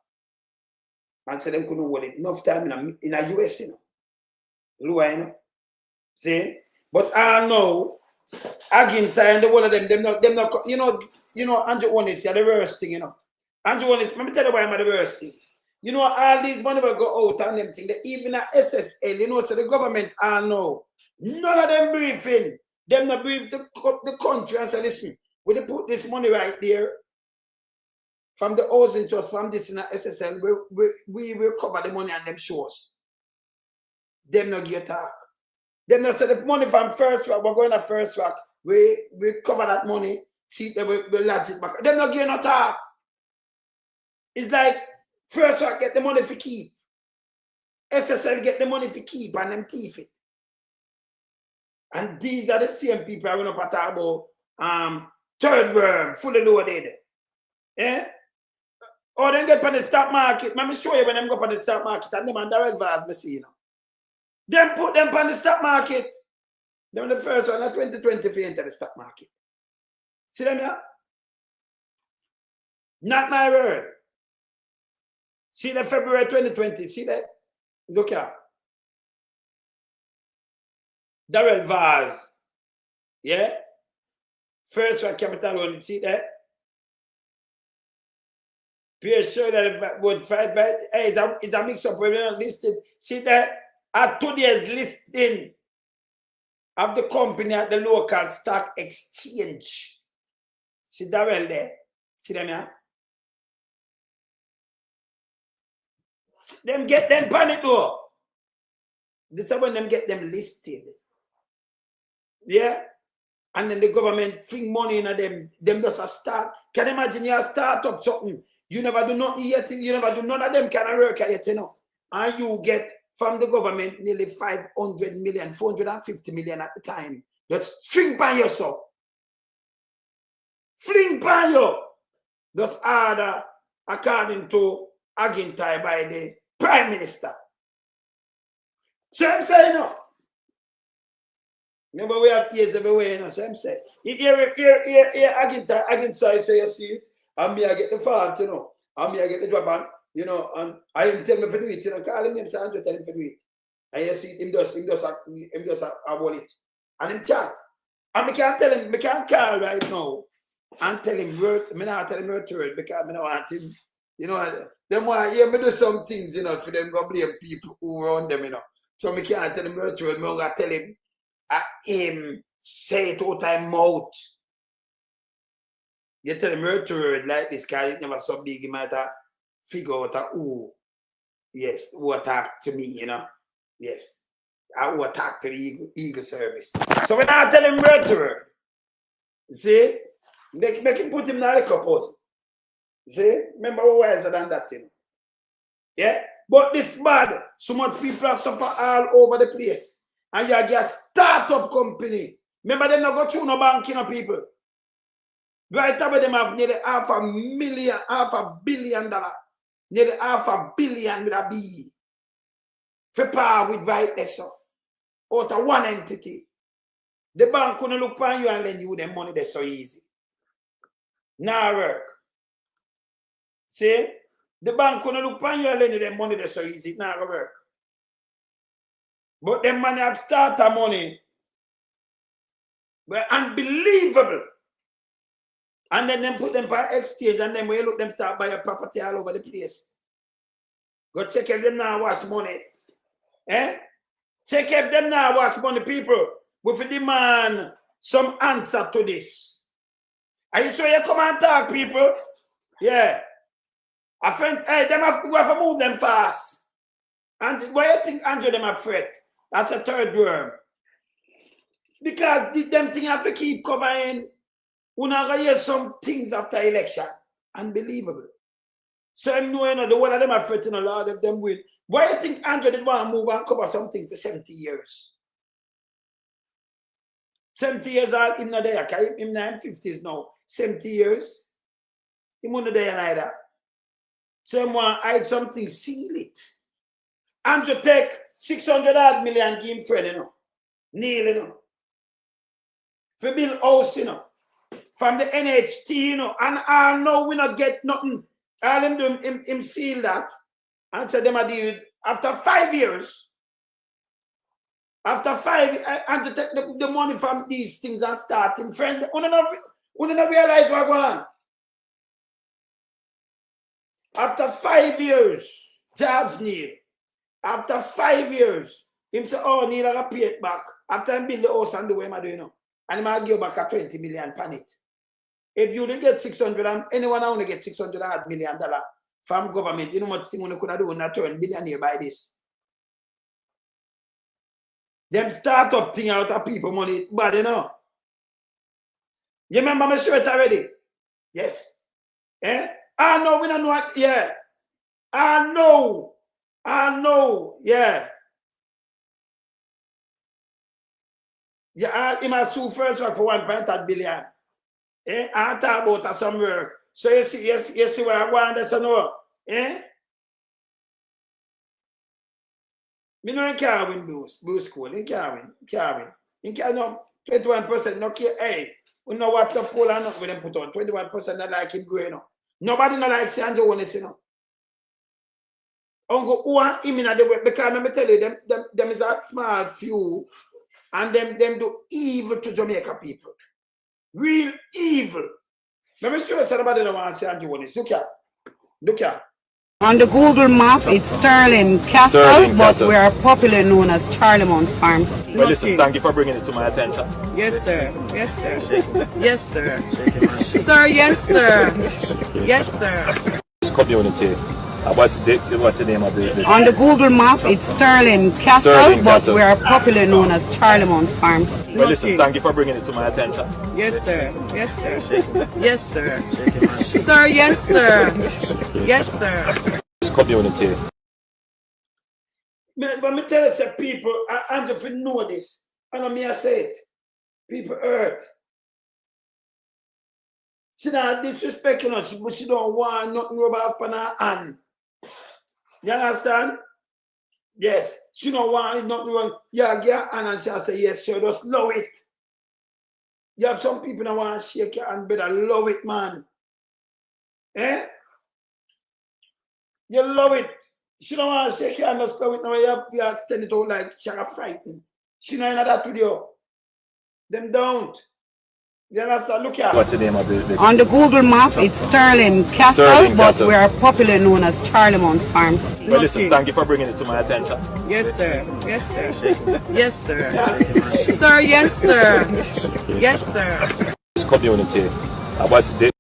And so them couldn't hold it enough time in a US, you know. Lower, you know. See? But I know again time the one of them not you know Andrew Honest, the worst thing, you know. Andrew Honest, let me tell you why I'm the worst thing. You know, all these money will go out and them thing. Even at SSL, you know, so the government, I know. None of them briefing. Them not brief the country and say, listen, we put this money right there from the housing trust, from this in a SSL, we will cover the money and them shows. Them not get talk. Them not say the money from First Rock, we're going to First Rock, we cover that money, see that we lodge it back. Them not get no talk. It's like, First Rock get the money for keep. SSL get the money for keep and them thief it. And these are the same people I run up at talk about third worm, fully loaded. Eh? Or then get on the stock market. Let me show you when them go on the stock market and them and direct vase me see, you know. Them put them on the stock market. Them the first one in 2020 for enter the stock market. See them here? Not my word. See the February 2020, see that? Look here. Darrell Vaz. Yeah? First Rock Capital only, see that? Be sure that it's a mix up when we're not listed. See that? At today's listing of the company at the local stock exchange. See Darrell there? See them here? Them get them panic though. This is when them get them listed. Yeah? And then the government fling money in them just a start. Can you imagine you start up something? You never do nothing yet, you never do none of them kind of work yet, you know. And you get from the government nearly 500 million, 450 million at the time. Just fling by yourself. Fling by you. Just order according to Agintai by the Prime Minister. So I'm saying no. Remember we have ears everywhere, you know, so I'm saying. Here, Agintai say you see it, and me I get the fault, you know, and me I get the drop on, you know, and I am tell me for do it, you know, call him name, so I'm just tell him for do it. And you see him just a wallet. And him chat. And me can't tell him, me can't call right now and tell him word, me not tell him word to word because me don't want him, you know, them want to hear me do some things, you know, for them go blame people who run them, you know. So me can't tell him word to word, me going to tell him, him say it out of mouth. You tell him word to word like this guy, it never so big, he might have figure out who, yes, who attacked to me, you know. Yes. Who attacked to the Eagle Service. So when I tell him word to word, you see? Make him put him in the post. See? Remember who wiser than that thing. Yeah? But this bad, so much people are suffer all over the place. And you have a startup company. Remember them not go through no banking of people. Right away them have nearly $500 million. Nearly $500 million with a B. For power with right there, so. Out of one entity. The bank couldn't look upon you and lend you the money that's so easy. Now work. See? The bank couldn't look upon you and lend you the money that's so easy. Now work. But them money have started money. Were unbelievable. And then them put them by exchange and then when you look them start buying property all over the place. Go check if them now wash money. Eh? Check if them now wash money, people. We will demand some answer to this. Are you sure you come and talk, people? Yeah. I think, hey, we have to move them fast. And why you think Andrew them afraid? That's a third worm. Because them things have to keep covering. We're not going to hear some things after election. Unbelievable. So I know, the one of them are afraid a lot of them will. Why you think Andrew did want to move and cover something for 70 years? 70 years old, him not there. Him in his 50s now. 70 years. Him not there neither. So I want to hide something, seal it. Andrew take 600 million give him friend, you know. Neil, you know. For build house, you know. From the NHT, you know. And I know we not get nothing. All him do, him seal that. And said them a deal after 5 years. After 5, and to take the money from these things and start in friend. We don't realize what's going on. After 5 years, Judge Neil, after 5 years, him say, oh, Neil, I pay it back. After I build the house and the way I do, you know. And I give back a 20 million pan it. If you don't get 600, anyone only get $600 million from government, you know what thing we could do not turn billionaire by this. Them startup thing out of people money, but you know. You remember my shirt already? Yes. Eh? I know we don't know what, yeah. I know, yeah. Yeah, he must sue first work for 1.8 billion. Eh? I talk about some work. So you see what I want, that's a no. Eh? Me know he can't win Boost School. He can't win. He can't no 21% no care. Hey, we know what's the poll and not with them put on. 21% not like him growing up. Nobody not like Sandra Holness, you know. Uncle one him in the way because let me tell you, them is that small few and them do evil to Jamaica people. Real evil. Let me show you somebody that wants Sandra Holness. Look here. On the Google map, it's Sterling Castle, but we are popularly known as Charlemont Farms. Well, listen, thank you for bringing it to my attention. Yes, sir. Yes, sir. Yes, sir. Sir, yes, sir. Yes, sir. Community. What's the name of the... On the Google map, it's Sterling Castle, but we are popularly known as Charlemont Farms. Well, listen, thank you for bringing it to my attention. Yes, sir. Yes, sir. Yes, sir. Sir, yes, sir. Yes, sir. Community. But me tell you, people, and if you know this, I know me I say it, people hurt. She not disrespecting us, but she don't want nothing rub off on her hand. You understand? Yes. She don't want nothing wrong. Yeah, get her hand and she'll say, yes, sir, just love it. You have some people that want to shake your hand, better love it, man. Eh? You love it. She don't want to shake your hand, just love it. Now you have to stand it out like she's frightened. She not in that video. Them don't. You understand? Look here. What's the name of the... On the Google map, it's Sterling Castle, but we are popularly known as Charlemont Farms. Well, listen, thank you for bringing it to my attention. Yes, sir. Yes, sir. Yes, sir. Sir, yes, sir. Yes, sir. Community. What's the...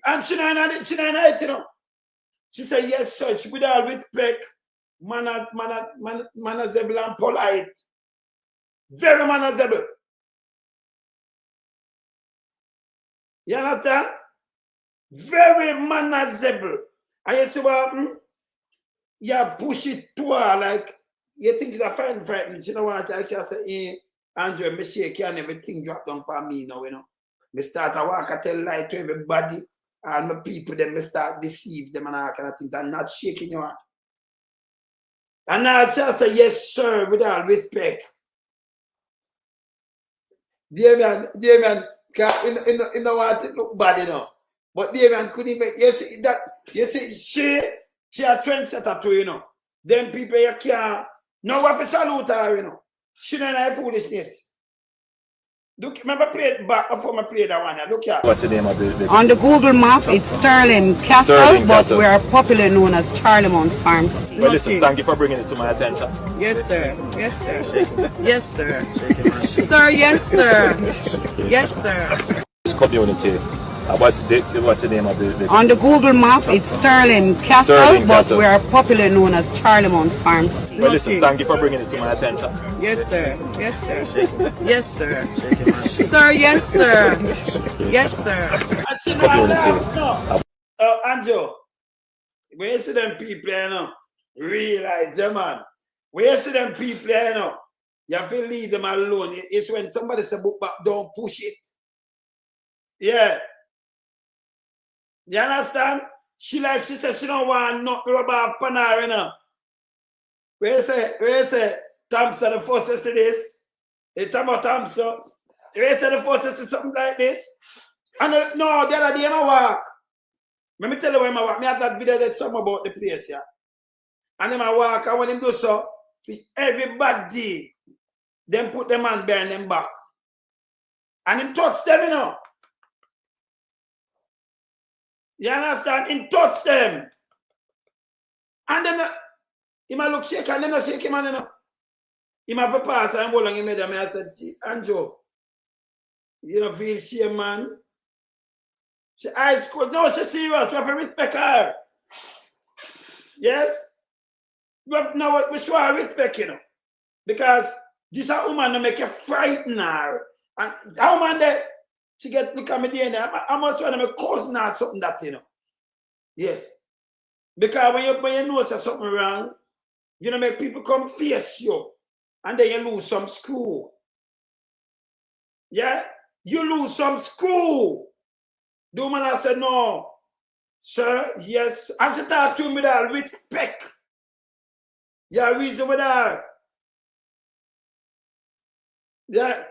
And she not, you know. She said, yes, sir. She with all respect, manageable and polite. Very manageable. You understand? Very manageable. And you see what happened? You push it to her like you think it's a fine frightened. You know what? I just say, hey, Andrew, me shake you and everything drop down for me now, you know. Me start to walk, I tell lie to everybody, and my people, then me start deceive them and all kind of things. I'm not shaking your hand. And I just say, yes, sir, with all respect. Damian, in the want it look bad, you know. But Damian couldn't even, you see, she a trendsetter too, you know. Them people you can't, no one to salute her, you know. She don't have foolishness. Look, remember play it back before I play that one. Look here. What's the name of the On the Google map, it's Sterling Castle, Sterling but Castle. we are popularly known as Charlemont Farms. Well, listen, thank you for bringing it to my attention. Yes, sir. Yes, sir. Yes, sir. Sir, yes, sir. Yes, sir. Community. What's the name of the On the Google map, it's Sterling Castle, Sterling but Castle. we are popularly known as Charlemont Farms. Well, listen, thank you for bringing it to my attention. Yes, sir. Yes, sir. Yes, sir. Sir, yes, sir. Yes, sir. Community. Anjo, when you see them people, you know, realize them, man. When you see them people, you know, you have to leave them alone. It's when somebody say, book back, don't push it. Yeah. You understand? She said she don't want nothing about Panar, you know. Where you say, Thompson, the first say this. They talk about Thompson. Where you say the first say something like this. And no, the other day I walk. Let me tell you where I walk. I have that video that's something about the place here. And then I walk, and when him do so, everybody, then put them hand behind them back. And him touch them, you know. You understand? Him touch them. And then he might look shake and then not shake him, you know. He might have a pass and go along him with them. I said, Anjo, you don't feel shame, man. She eyes closed. No, she's serious. We have to respect her. Yes? We show her respect, you know. Because this a woman that make you frighten her. And that woman that she get look at me there, I must want to make cousin or something that, you know. Yes. Because when you know there's something wrong, you know, make people come face you. And then you lose some screw. Yeah? You lose some screw. The woman I said, no, sir, yes. And she talked to me with her respect. Yeah, reason with her. Yeah.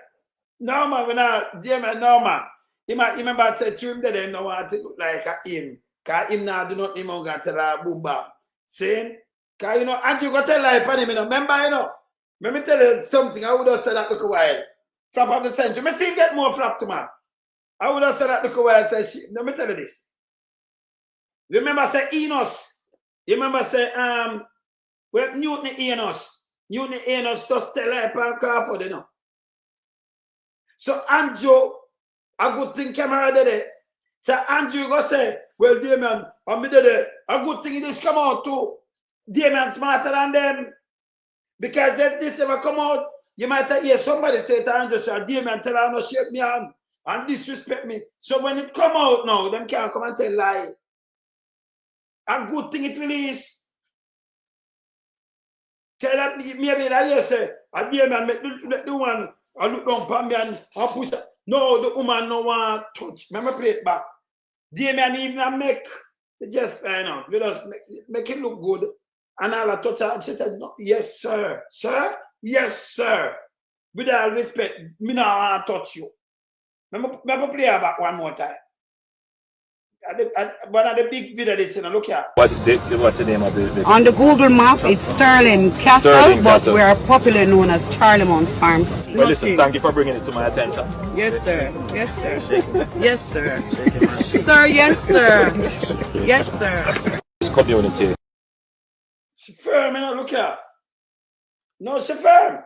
No, man, when I, dear man, no, man. He remember said to him that they don't want to look like him. Because him now do not even want to tell her boom bam. Saying, because, you know, Andrew got to tell her upon him, you know. Remember, you know. Let me tell you something. I would have said that look a while. Flop of the century. I see him get more flop to man. I would have said that look a while. Say, let me tell you this. Remember, say Enos. You remember, say, well, Newton Enos. Newton Enos just tell her upon Crawford, you know. So Andrew, a good thing camera did it. So Andrew go say, well, Damien, I'm did it. A good thing this come out too. Damien smarter than them. Because if this ever come out, you might hear somebody say to Andrew, say, Damien, tell her no shake me hand and disrespect me. So when it come out now, them can't come and tell lie. A good thing it release. Tell that maybe that you say, Damien, make the one. I look down upon me and I push it. No, the woman no want touch. Remember play it back. Damien even make just you know, we just make it look good. And I'll touch her and she said, no, yes, sir. Sir? Yes, sir. With all respect, me no want to touch you. Remember play her back one more time. One of the big video this, you know, look here. What's the name of the On the Google map, it's Sterling Castle, Sterling but Castle. we are popularly known as Charlemont Farms. Well, listen, thank you for bringing it to my attention. Yes, sir. Yes, sir. Yes, sir. Sir, yes, sir. Yes, sir. Community. She firm, you know, look here. No, she firm.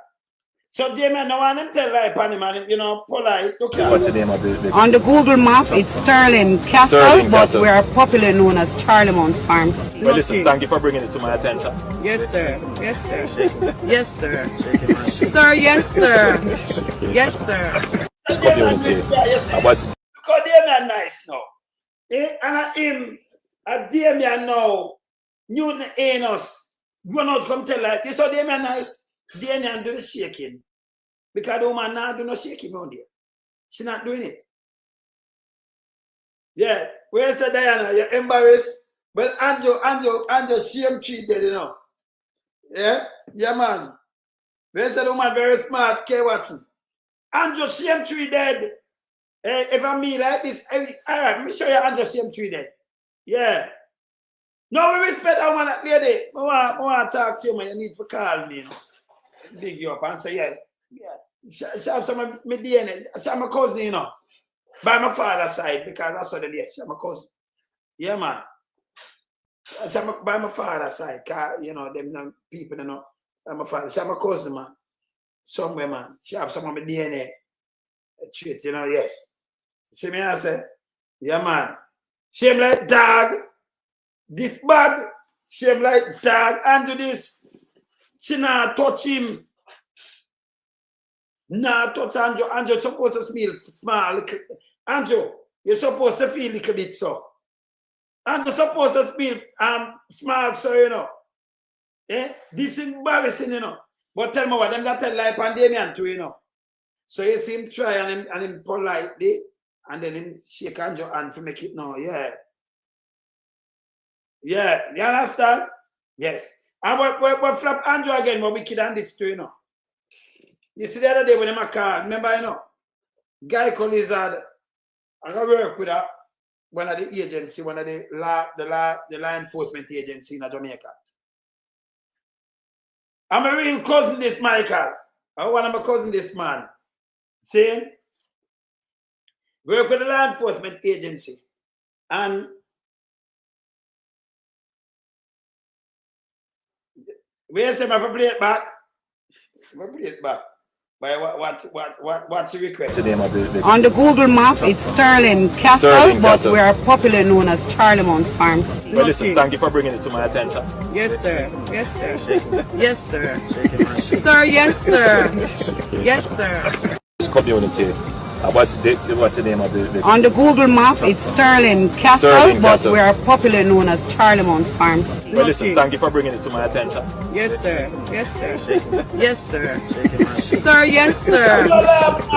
So Damien, no one him tell lie upon him and, you know, polite. Look here. What's the name of the On the Google map, it's Sterling Castle, Sterling but Castle. we are popularly known as Charlemont Farms. Well, listen, thank you for bringing it to my attention. Yes, sir. Yes, sir. Yes, sir. Sir, yes, sir. Yes, sir. Community. Look called Damien nice now. And him, Damien now, Newton Enos, run out come tell like, you saw Damien nice, Damien do the shaking. Because the woman now do no shaking on there. She not doing it. Yeah, where's Diana? You're embarrassed. But Andrew, shame tree dead, you know. Yeah, yeah, man. Where's the woman very smart, K. Watson? Andrew, shame tree dead. If I'm me like this, all right, let me show you Andrew shame tree dead. Yeah. No, we respect that woman, lady. I want to talk to you, man. You need to call me. You know. Big you up and say, yeah. She have some of my DNA. She have my cousin, you know. By my father's side, because I saw the day. She have my cousin. Yeah, man. She have by my father's side, you know, them people, you know. By my father. She have my cousin, man. Somewhere, man. She have some of my DNA. Treat, you know, yes. See me, I say, yeah, man. Shame like dog. This bad. Shame like dog. And do this. She not touch him. Nah, touch Andrew. Andrew supposed to feel small. Andrew, you're supposed to feel a little bit so. Andrew supposed to feel small so, you know. Eh? This is embarrassing, you know. But tell me what, them that tell like Pandemian too, you know. So you see him try and him politely, and then him shake Andrew hand to make it know, yeah. Yeah, you understand? Yes. And we flap Andrew again, but we kid on this too, you know. You see the other day when him a call, remember, you know, guy called Lizard, I got work with one of the agency, one of the law enforcement agency in Jamaica. I'm a real cousin this Michael. I want my cousin this man. Saying, work with the law enforcement agency. And where say I play it back? I play it back. What's the request? On the Google map, it's Sterling Castle, but we are popularly known as Charlemont Farms. Well, listen, thank you for bringing it to my attention. Yes, sir. Yes, sir. Yes, sir. Sir, yes, sir. Yes, sir. This community. What's the name of the On the Google map, it's Sterling Castle, but we are popularly known as Charlemont Farms. Well, listen, thank you for bringing it to my attention. Yes, sir. Yes, sir. Yes, sir. Sir, yes, sir.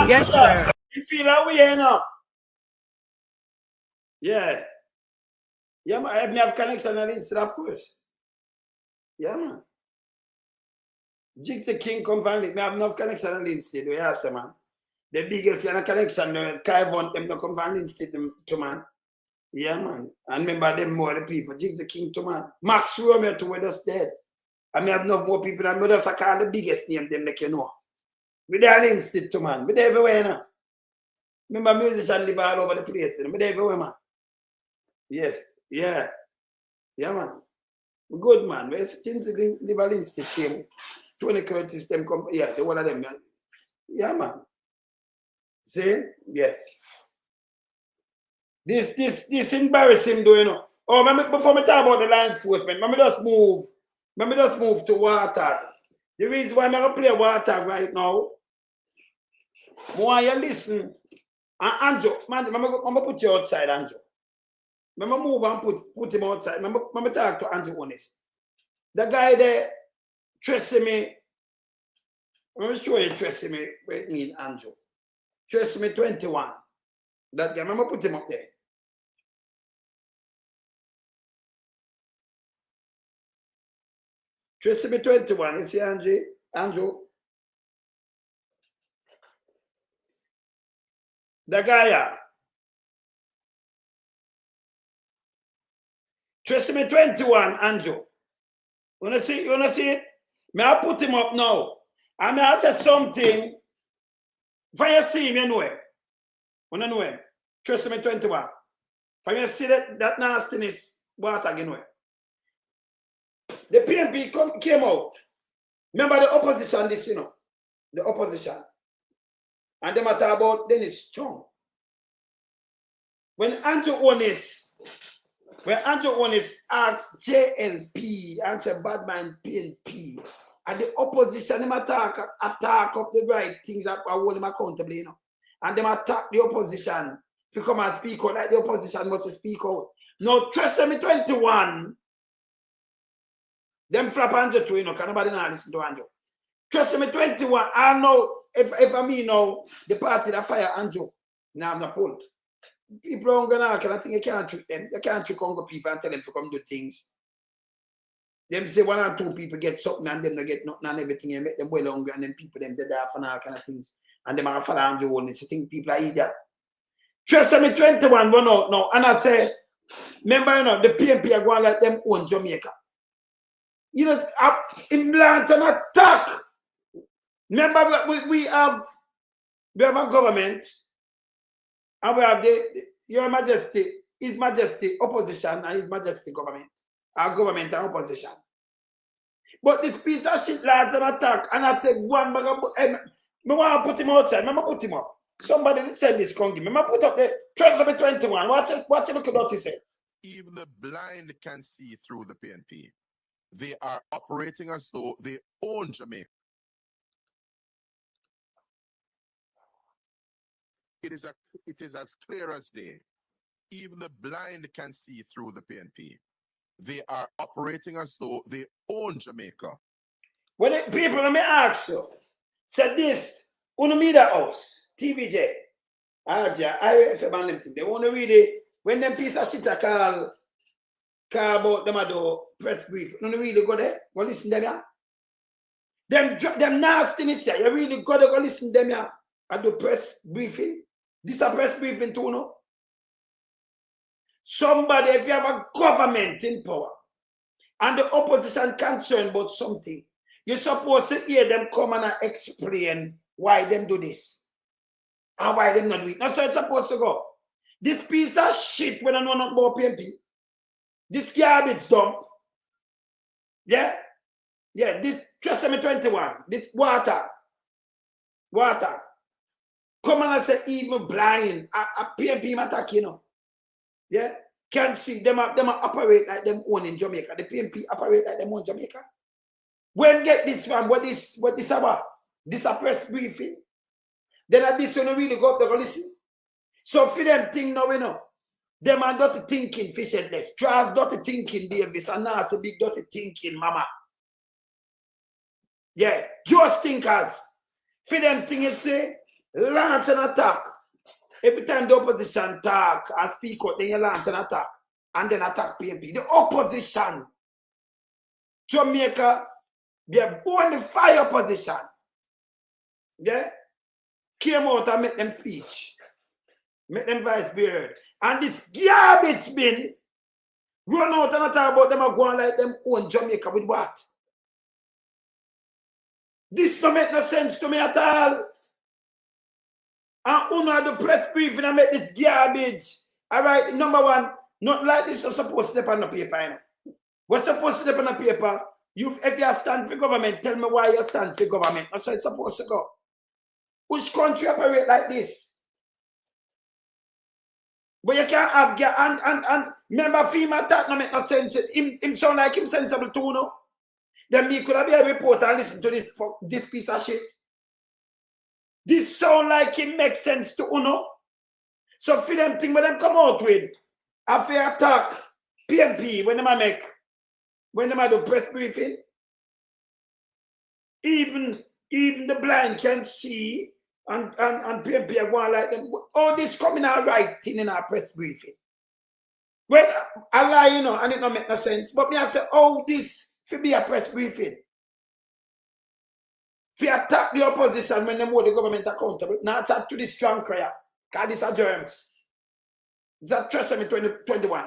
Yes, sir. You feel that way, you know? Yeah. Yeah, man. I have connection on Insta, of course. Yeah, man. Jigs the King come from it. I have enough connection on Insta, do you ask, man? The biggest connection, Kai want them to come from Insta to man. Yeah, man. And remember them more the people. Jigs the King to man. Max Romeo to with us dead. I may have enough more people and just call the biggest name them make you know. We there on Insta to man. We there everywhere, you know. Remember musicians live all over the place. We there everywhere, man. Yes. Yeah. Yeah, man. Good, man. Where's things live on Insta same. Tony Curtis, them come. Yeah, the one of them. Yeah, man. See? Yes. This embarrassing though, you know. Oh, before me talk about the law enforcement, let me just move to water. The reason why I'm going to play water right now, I want you listen. And Andrew, man, I'm going to put you outside, Andrew. I'm going to move and put him outside. I'm going to talk to Andrew Honest. The guy there, trusting me. I'm going to show you trusting me with me and Andrew. Trust me 21. That guy, I'm going to put him up there. Trust me 21. You see Andrew? The guy, Trust me 21, Andrew. You wanna see it? May I put him up now? I may I say something. If you see him, you know him. You know him. Trust me 21. If you see that nastiness, what again know him. The PNP came out. Remember the opposition, this, you know. The opposition. And they matter about Dennis Strong. When Andrew Honest asked JLP and said bad man PNP, and the opposition them attack up the right things that are hold him accountable, you know. And them attack the opposition to come and speak out like the opposition must speak out. Now, trust me 21, them flap Andrew too, you know, can nobody not listen to Andrew. Trust me 21, I know if I mean now, the party that fire Andrew, now I'm not pulled. People are gonna I think you can't trick them. You can't trick Congo people and tell them to come do things. Them say 1 or 2 people get something and them not get nothing and everything and make them well hungry and then people them dead off and all kind of things. And them are follow Andrew Holness. You think people are idiots. Trust me 21 run out now. And I say, remember, you know, the PNP are going like them own Jamaica. You know, in plant an attack. Remember, we have a government and we have Your Majesty, His Majesty opposition and His Majesty government. Our government and opposition. But this piece of shit lads an attack and I say one bag of I want to put him outside. I put him up. Somebody said this congi. I put up the Trust me 21. Watch look at what he said. Even the blind can see through the PNP. They are operating as though they own Jamaica. It is as clear as day. Even the blind can see through the PNP. They are operating as though they own Jamaica. When people, let me ask you, said this, Unumida House, TVJ, Aja, they want to read it, when them piece of shit are call about them do press brief, you really go there, go listen to them, yeah? Them nastiness, yeah, you really got to go listen to them, yeah? I do press briefing. This a press briefing too, no? Somebody, if you have a government in power and the opposition concerned about something, you're supposed to hear them come and explain why them do this and why them not do it. That's how it's supposed to go. This piece of shit when I know not about PNP, this garbage dump, yeah, this Trust me 21, this water, come and say even blind, a PNP attack, you know. Yeah, can't see them operate like them own in Jamaica. The PNP operate like them own Jamaica. When get this from what this about? This a press briefing. Then at this one really go up to listen. So for them thing now, you know, them are dirty thinking fishless. Charles dirty thinking Davis and now it's a big dirty thinking mama. Yeah, just thinkers. For them thing it say, launch an attack. Every time the opposition talk and speak out, then you launch an attack and then attack PNP. The opposition, Jamaica, they are only 5 opposition. Yeah? Came out and make them speech. Make them vice beard. And this garbage bin run out and talk about them are going like them own Jamaica with what? This don't make no sense to me at all. And uno the press briefing and make this garbage. All right, number one, not like this is supposed to step on the paper. You know? What's supposed to step on the paper? If you stand for government, tell me why you stand for government. That's how it's supposed to go. Which country operate like this? But you can't have and remember FEMA that no make no sense. Him sound like him sensible too, no? Then me could have been a reporter and listen to this piece of shit. This sound like it makes sense to Uno. So for them thing when them come out with a fair attack, PNP, when them do press briefing, even the blind can see and PNP are going like them. All this coming out right in our press briefing. Well, I lie, you know, and it don't make no sense. But me I say, oh, this should be a press briefing. If you attack the opposition when they hold the government accountable, now attack to the strong cry. Because these are germs. It's a Trust me 21.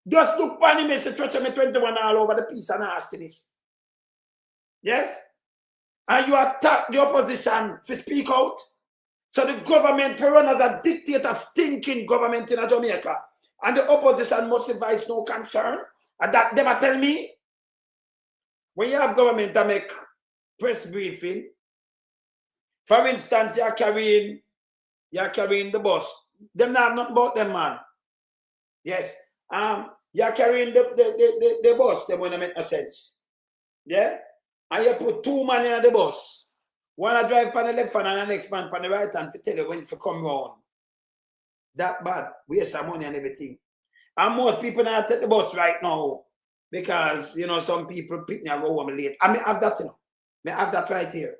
Just look for him and say Trust me 21 all over the piece and ask this. Yes? And you attack the opposition to speak out. So the government will run as a dictator, stinking government in Jamaica. And the opposition must advise no concern. And that them tell me, when you have government to make press briefing, for instance, you're carrying the bus. Them not have nothing about them, man. Yes. You're carrying the bus, them when they make no sense. Yeah? And you put 2 men in the bus. One drive on the left hand and the next man on the right hand to tell you when to come round. That bad. Waste some money and everything. And most people now take the bus right now because, you know, some people pick me and go home late. I mean, have that, you know. I have that right here.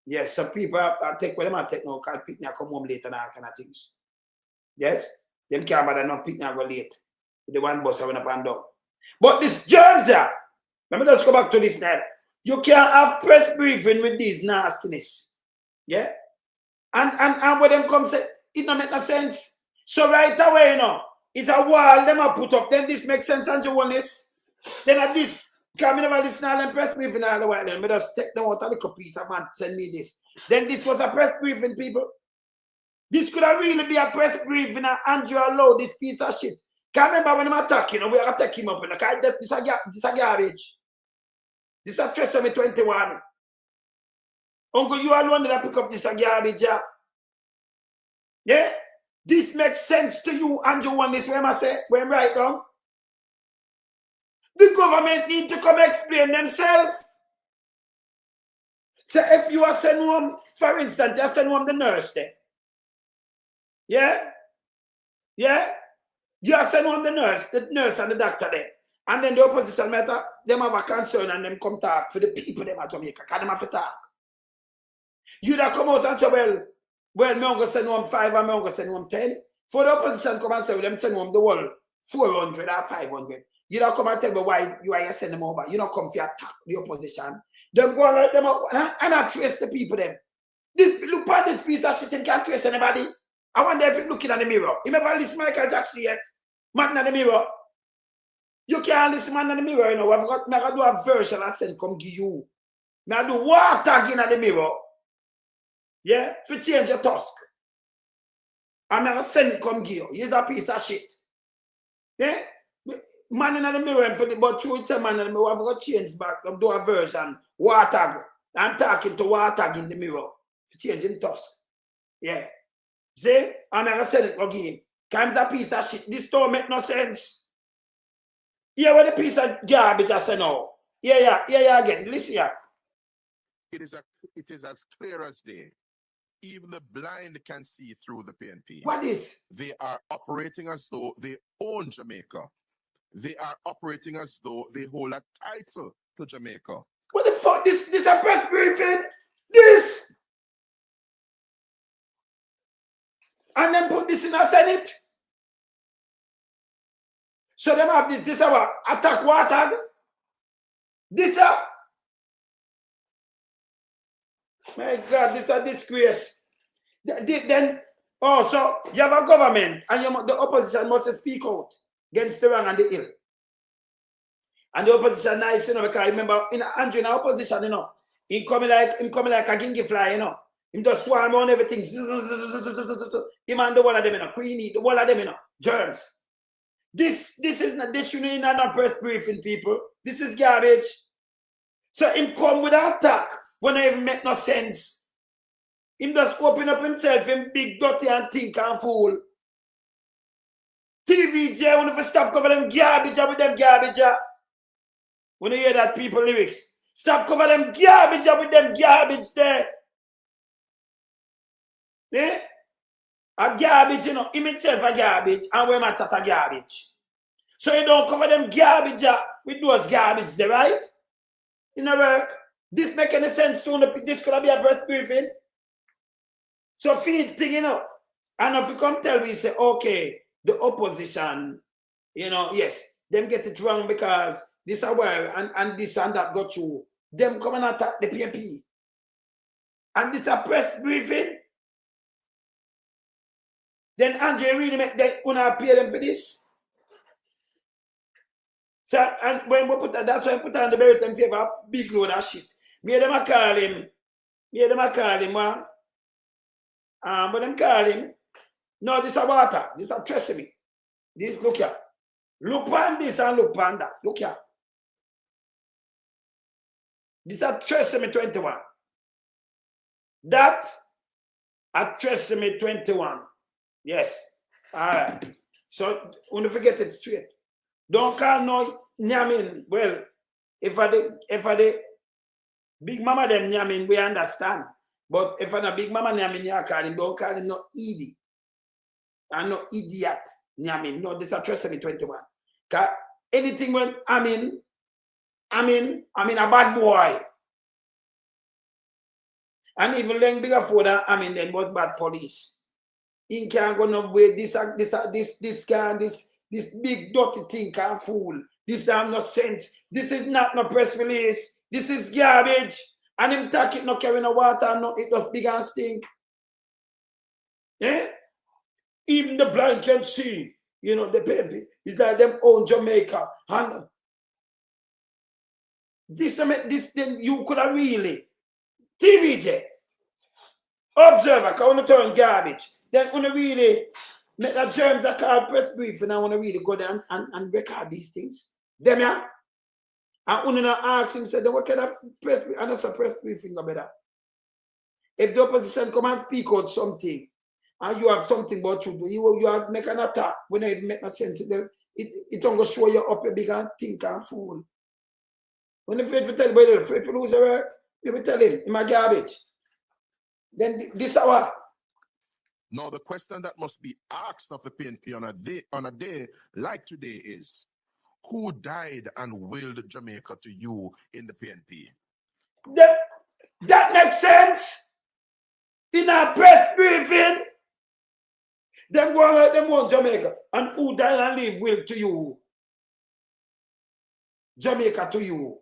Yes, some people I take what them I take now because pick me and come home late and all kind of things. Yes? Them can't bother enough pick me and go late. The one bus I went up and down. But this germs here, let me just go back to this now. You can't have press briefing with this nastiness. Yeah? And when them come say, it don't make no sense. So right away, you know, it's a wall them I put up. Then this makes sense, Andrew Holness. Then at this, come in over this now and press briefing all the while. Then me just take them out of the piece of man, send me this. Then this was a press briefing, people. This could have really be a press briefing and Andrew allow this piece of shit. Can't remember when I'm attacking, you know, we are attacking him up. This is a garbage. This is a Treasury 21. Uncle, you alone that pick up this a garbage, yeah? Yeah? This makes sense to you, Andrew Holness, where I say, when I'm right now. The government need to come explain themselves. So if you are sending home, for instance, you are sending home the nurse there. Yeah? Yeah? You are sending home the nurse and the doctor there. And then the opposition matter, them have a concern and them come talk for the people them at Jamaica. Because them have to talk. You that come out and say, well, me going to send home 5 and me going to send home 10. For the opposition come and say, well, them send home the whole 400 or 500. You don't come and tell me why you send them over. You don't come for attack the opposition. Them go and let them out and not trace the people them. Look at this piece of shit and can't trace anybody. I wonder if you're looking at the mirror. You never listen to Michael Jackson yet? Man in the mirror. You can't listen man in the mirror, you know. I've got to do a version I send come give you. Now do war tagging at the mirror. Yeah? To change your tusk. I'm going to send it come give you. Here's a piece of shit. Yeah? Man in the mirror, but true it's a man in the mirror. I've got to change back. I'll do a version. War tag. I'm talking to war tag in the mirror. To change in tusk. Yeah. See? I'm going to send it again. Comes a piece of shit. This don't make no sense. Yeah, what a piece of garbage I say now. Yeah, again. Listen here. It is as clear as day. Even the blind can see through the PNP. What is? They are operating as though they own Jamaica. They are operating as though they hold a title to Jamaica. What the fuck? This a press briefing? This? And then put this in a Senate? So them have this our attack water. This my God, this is a disgrace. Then also you have a government and the opposition must speak out against the wrong and the ill. And the opposition nice, you know, because I remember Andrew in opposition, you know, he coming like a gingy fly, you know. Him just swarm on everything. Him and the one of them, you know, Queenie, the one of them, you know, germs. This shouldn't not a press briefing, people. This is garbage. So him come with an attack when it even make no sense. Him just open up himself, him big dirty and think and fool. TVJ, when you stop cover them garbage with them garbage. When you hear that people lyrics, stop cover them garbage with them garbage there. Eh? A garbage, you know, him itself a garbage, and we might a garbage. So you don't cover them garbage with those garbage there, right? You know, work. This make any sense to you? This could be a press briefing. So feed thing, you know. And if you come tell me, say, okay, the opposition, you know, yes, them get it wrong because this is where and this and that got you. Them come and attack the PNP. And this a press briefing. Then Andrew really make them wanna pay them for this. So and when we put that, that's why I put on the very time favor big load of shit. Me them a call him. But them call him. No, this is water. This is trust me. This look here. Look on this and look on that. Look here. This is trust me 21. That at trust me 21. Yes. All right. So when you forget it straight. Don't call no nyamin. Well, if I the big mama them nyamin, we understand. But if I the big mama nyamin, you call him, don't call him no Edie. I'm no idiot. I mean, no, this is trust me 21. Cause anything when I mean a bad boy. And even then bigger for that, I mean, then was bad police. In can't go no way. This guy, this big dirty thing can't fool. This damn no sense. This is not no press release. This is garbage. And him take it no carry no water, no, it does big and stink. Yeah? Even the blind can see, you know, the baby. It's like them own Jamaica. And this then you could have really TVJ observer, because I want to turn garbage. Then when I really make that germs that call press brief, and I want to really go there and record these things. Them yeah. And when I ask him, said, what kind of press brief? And that's a press briefing better. If the opposition come and speak out something, and you have something about you have make an attack when it make no sense. It don't go show you up a big and think and fool. When the faithful tell you, the faithful lose the work, you will tell him, in my garbage. Then this hour. Now the question that must be asked of the PNP on a day like today is, who died and willed Jamaica to you in the PNP? That makes sense. In a press briefing, them go like them want Jamaica. And who died and leave will to you? Jamaica to you.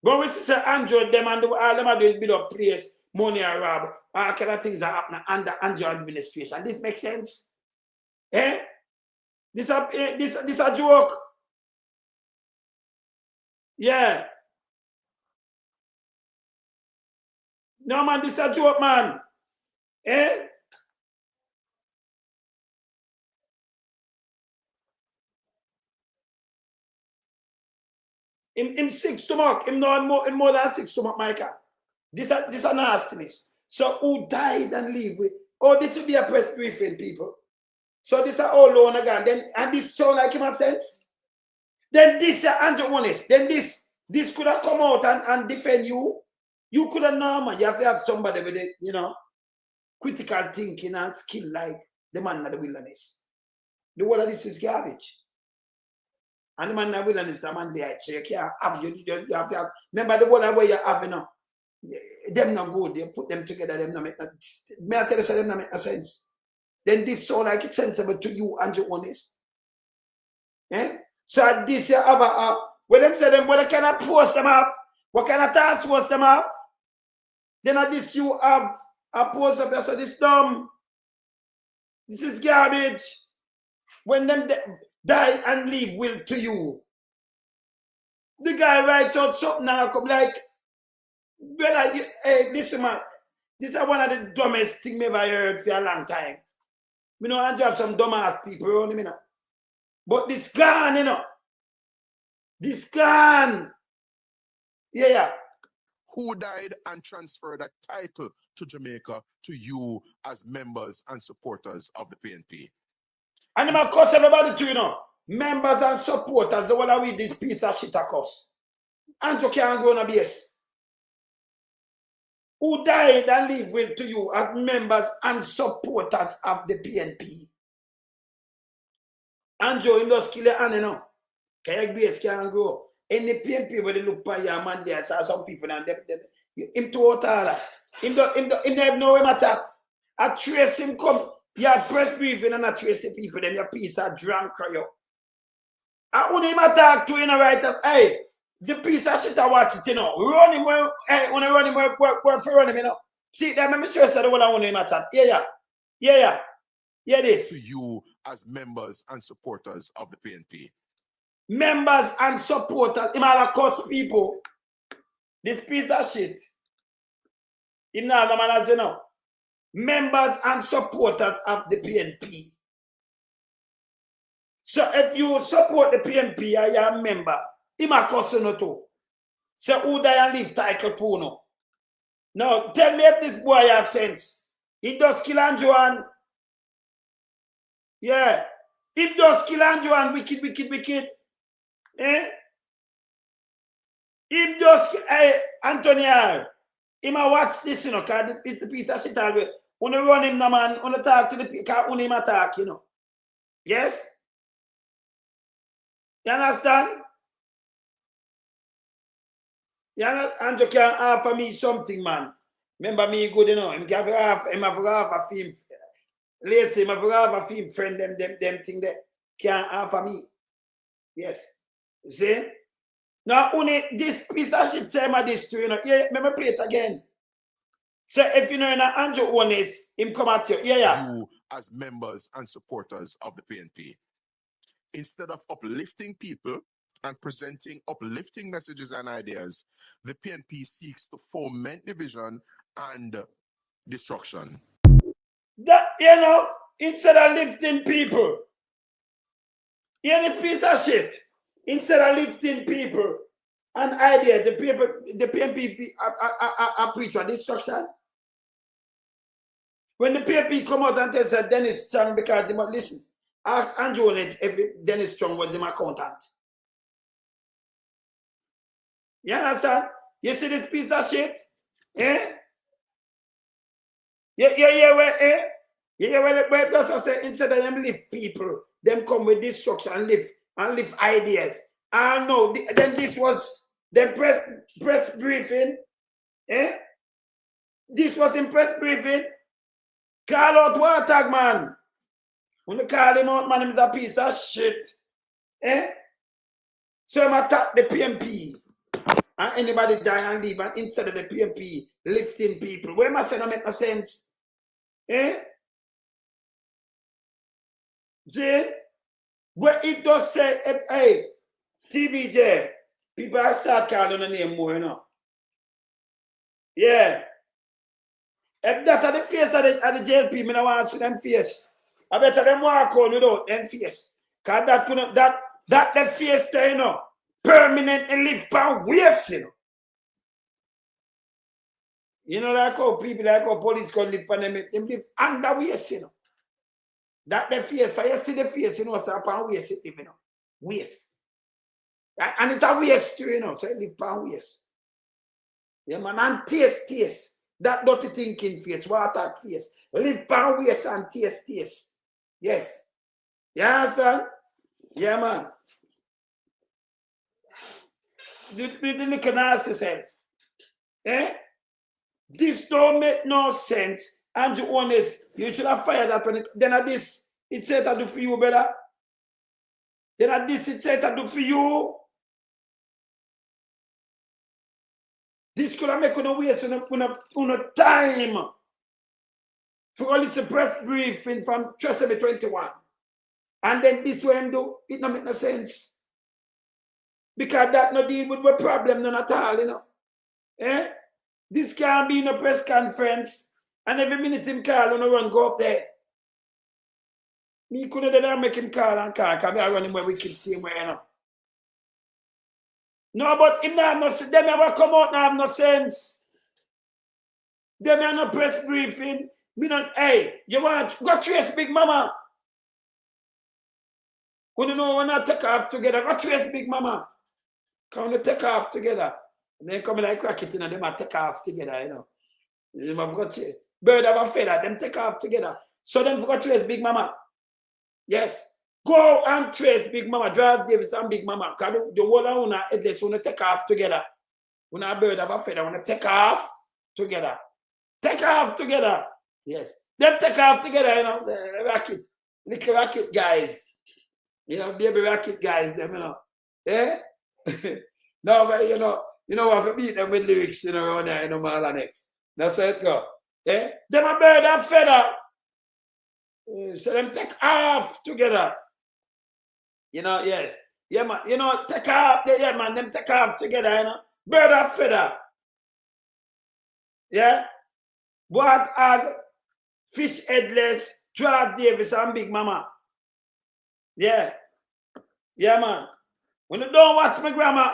But we say Andrew them and all them are doing build up place, money and rob, all kind of things are happening under Andrew administration. This makes sense? Eh? This a joke. Yeah. No man, this a joke, man. Eh? Him 6 stomach. Him no more than 6 stomach, Micah. This a nastiness. So who died and leave with? Oh, this should be a press briefing, people. So this are all alone again. Then and this sound like him have sense. Then this Andrew Honest. Then this could have come out and defend you. You could have known, man. You have to have somebody with it, you know, critical thinking and skill like the man in the wilderness. The whole of this is garbage. And the man in the wilderness, the man there, so you can't have you have to have, remember the whole of where you have, you know, them not good, they put them together, them not make no, may I tell you, so them not make no sense. Then this sound like it's sensible to you, Andrew Honest. Eh? So this you have a, when them say them, what kind of post them off? What kind of task force them off? Then at this you have a post up there, so this dumb. This is garbage. When them die and leave will to you. The guy write out something and I come like, brother, hey, listen man, this is one of the dumbest things I've ever heard for a long time. You know, I have some dumbass people around me now. But this gone, you know. This gone. Yeah. Who died and transferred a title to Jamaica to you as members and supporters of the PNP? And them of course everybody too, you know. Members and supporters, the one that we did piece of shit across. Andrew can't go on a base. Who died and live with to you as members and supporters of the PNP? Andrew, in those kill and you know. Can you base can't go? In the PNP where they look by your man there, saw some people and them him to water. Him have no way much at. I trace him come. You press briefing and I trace the people, them your piece of drunk cry out. I only him attack to you know right up. Hey, the piece of shit I watch it, you know. Run him well, hey, when I run him work for run him, you know. See them, I'm sure the one I want him attack. Yeah. Yeah, this. To you as members and supporters of the PNP. Members and supporters, him all cost people. This piece of shit. Him now the man as you know. Members and supporters of the PNP. So if you support the PNP or you're a member, him a cost you no too. So who die and leave title to no? Now tell me if this boy have sense. He does kill Andrew and yeah. He does kill Andrew and wicked. Eh? Him just Antonio. Him a watch this, you know, because it's a piece of shit always. Wanna run him, no man. Wanna talk to the people, only him attack, you know. Yes? You understand? You understand? Andrew can offer me something, man. Remember me good, you know. Him have a film. Let's say, him have a film friend, them thing that can offer me. Yes. See? Now, only this piece of shit say my this too, you know. Yeah, let me play it again. So if you know in Andrew Holness, him come at you. Yeah. You as members and supporters of the PNP. Instead of uplifting people and presenting uplifting messages and ideas, the PNP seeks to foment division and destruction. That, you know, instead of lifting people, hear this piece of shit. Instead of lifting people and ideas, the PNP are preach for destruction. When the PNP come out and tell us Dennis Strong because they must listen. Ask Andrew if Dennis Strong was his accountant. You understand? You see this piece of shit? Eh? Where it does say instead of them lift people, them come with destruction and lift ideas. I know. Then this was the press briefing. Eh? This was in press briefing. Call out Wartag, man. When you call him out, man, he's a piece of shit. Eh? So I'm attack the PNP. And anybody die and leave, and instead of the PNP lifting people. Where am I saying that make no sense? Eh? See? Where it does say, hey, TVJ, people are start calling the name more, you know. Yeah. If that are the face of the jail people, I want to see them face. I better them walk on without them face. Because that the face there, you know, permanently live pound waste, you know. You know, like how people, like how police can live on them live under waste, you know. That the face, for you see the face, you know, so upon waste it live, you know. Waste. And it's a waste too, you know, so it live pound waste. Yeah, man, and taste. That dirty thinking face, water face. Live pound waste and taste. Yes. You understand? Yeah, man. The little nasty self. Eh? This don't make no sense. Andrew Holness, you should have fired that when then at this, it said to do for you, brother. Then at this, it said to do for you. This could have made no waste on time. For all this press briefing from Tuesday 21. And then this way him do, it don't make no sense. Because that no deal with the problem none at all, you know. Eh? This can't be in a press conference and every minute him call on run go up there. Me couldn't then make him call because I run him where we can see him where, you know. No, but him not no them ever come out now have no sense. Them are no press briefing. Me not, hey, you want go trace Big Mama. When you know when I take off together, go trace Big Mama. Come to take off together. And then come like crack it in and them take off together, you know. Them have got bird of a feather, them take off together. So them forgot trace Big Mama. Yes. Go and trace Big Mama, Drive Davis and Big Mama. Because the whole of una headless want to take off together. When a bird of a feather want to take off together. Take off together. Yes. Them take off together, you know. The racket. Little racket guys. You know, baby racket guys, them, you know. Eh? No, but you know what, I beat them with lyrics, you know, around there, you know, Marla next. That's how it go. Eh? Them a bird of feather. So them take off together. You know, yes. Yeah, man. You know, take off. Yeah, man. Them take off together, you know. Bird of feather. Yeah? What are Fish Headless, Drive Davis, and Big Mama? Yeah. Yeah, man. When you don't watch my grandma,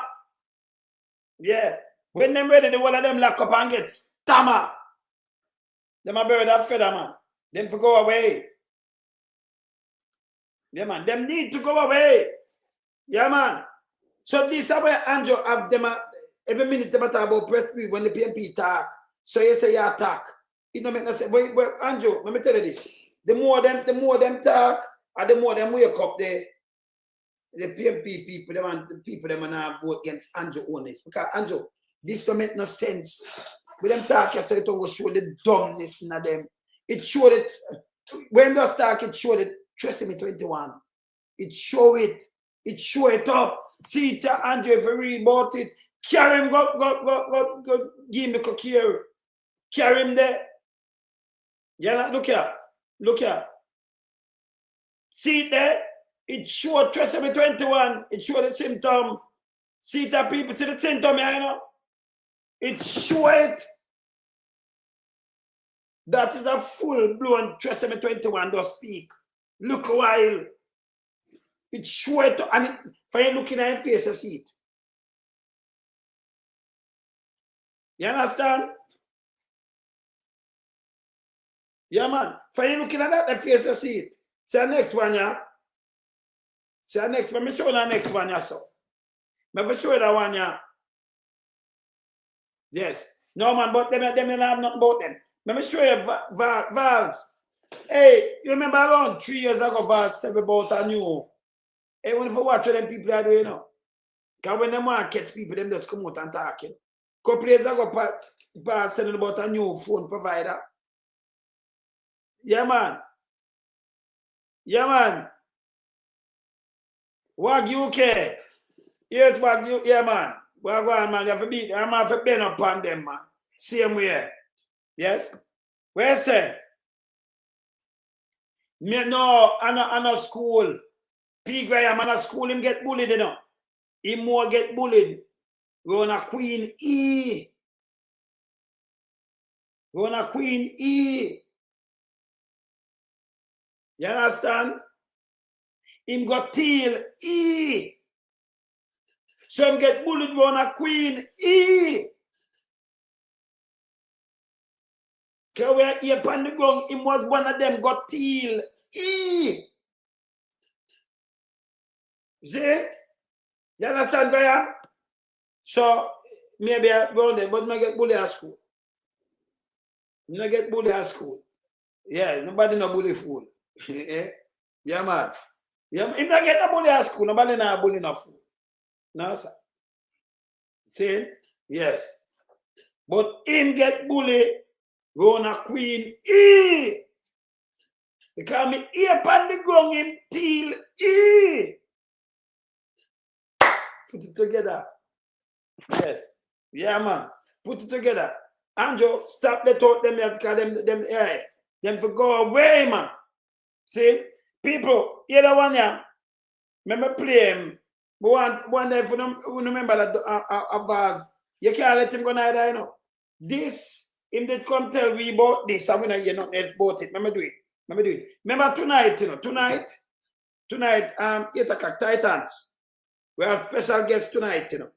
yeah. When them ready, the one of them lock up and get stammer. Them a bird of feather, man. Them to go away. Yeah, man. Them need to go away. Yeah, man. So this is where Andrew have them every minute they talk about press brief when the PNP talk. So you say you attack. It don't make no sense. But Andrew, let me tell you this. The more them talk, and the more them wake up the PMP people, the people them and vote against Andrew Holness. Because Andrew, this don't make no sense. With them talk, so it will show the dumbness in them. It showed it when they talk, it showed it Sesame 21. It show it. It show it up. See it, Andrew, if you read about it, carry him, go, give him the cocaine. Carry him there. Yeah, look here. Look here. See it there? It showed Sesame 21. It showed the symptom. See it, people, see the symptom, you know? It show it. That is a full-blown Sesame 21 does speak. Look a while. It show it, and it, for you looking at your face, you see it. You understand? Yeah, man. For you looking at that, the face, you see it. See the next one, yeah? See the next one. Let me show you the next one, yeah, so. Let me show you that one, yeah. Yes. No, man, but them have nothing about them. Let me show you Vals. Hey, you remember around 3 years ago, Vals tell me about a new. Hey, when you watch what them people are doing, you know. Because when them want to catch people, them just come out and talking. Couple years ago, Vals telling about a new phone provider. Yeah, man. Yeah, man. Wag UK. Here's Wag UK, yeah, man. Wag on, man. You have to beat them. I'm have to bend upon them, man. Same way. Yes? Where say? Me no, I'm a school. P. Graham, I'm a school, him get bullied, you know. Him more get bullied. We're on a Queen E. We're on a Queen E. You understand? Him got Teal E. So him get bullied, we're on a Queen E. Because we're here upon the ground, him was one of them got Teal E. See? You understand, Graham? So, maybe I go there, but I get bullied at school. I get bullied at school. Yeah, nobody no bully fool. Yeah, man. Yeah, if I get no bully at school, nobody no bully no fool. No, sir. See? Yes. But him get bullied, go on a Queen E. Because me here upon the ground him Teal E. Put it together. Yes. Yeah, man. Put it together. Andrew, stop the talk them here because them to go away, man. See? People, hear that one, yeah? Remember play him. But one day, if you don't remember that Vaz, you can't let him go neither, you know. This, him did come tell we about this, and we don't hear nothing else about it. Remember do it. Remember tonight, you know, tonight, 8 o'clock, Titans. We have special guests tonight, you know.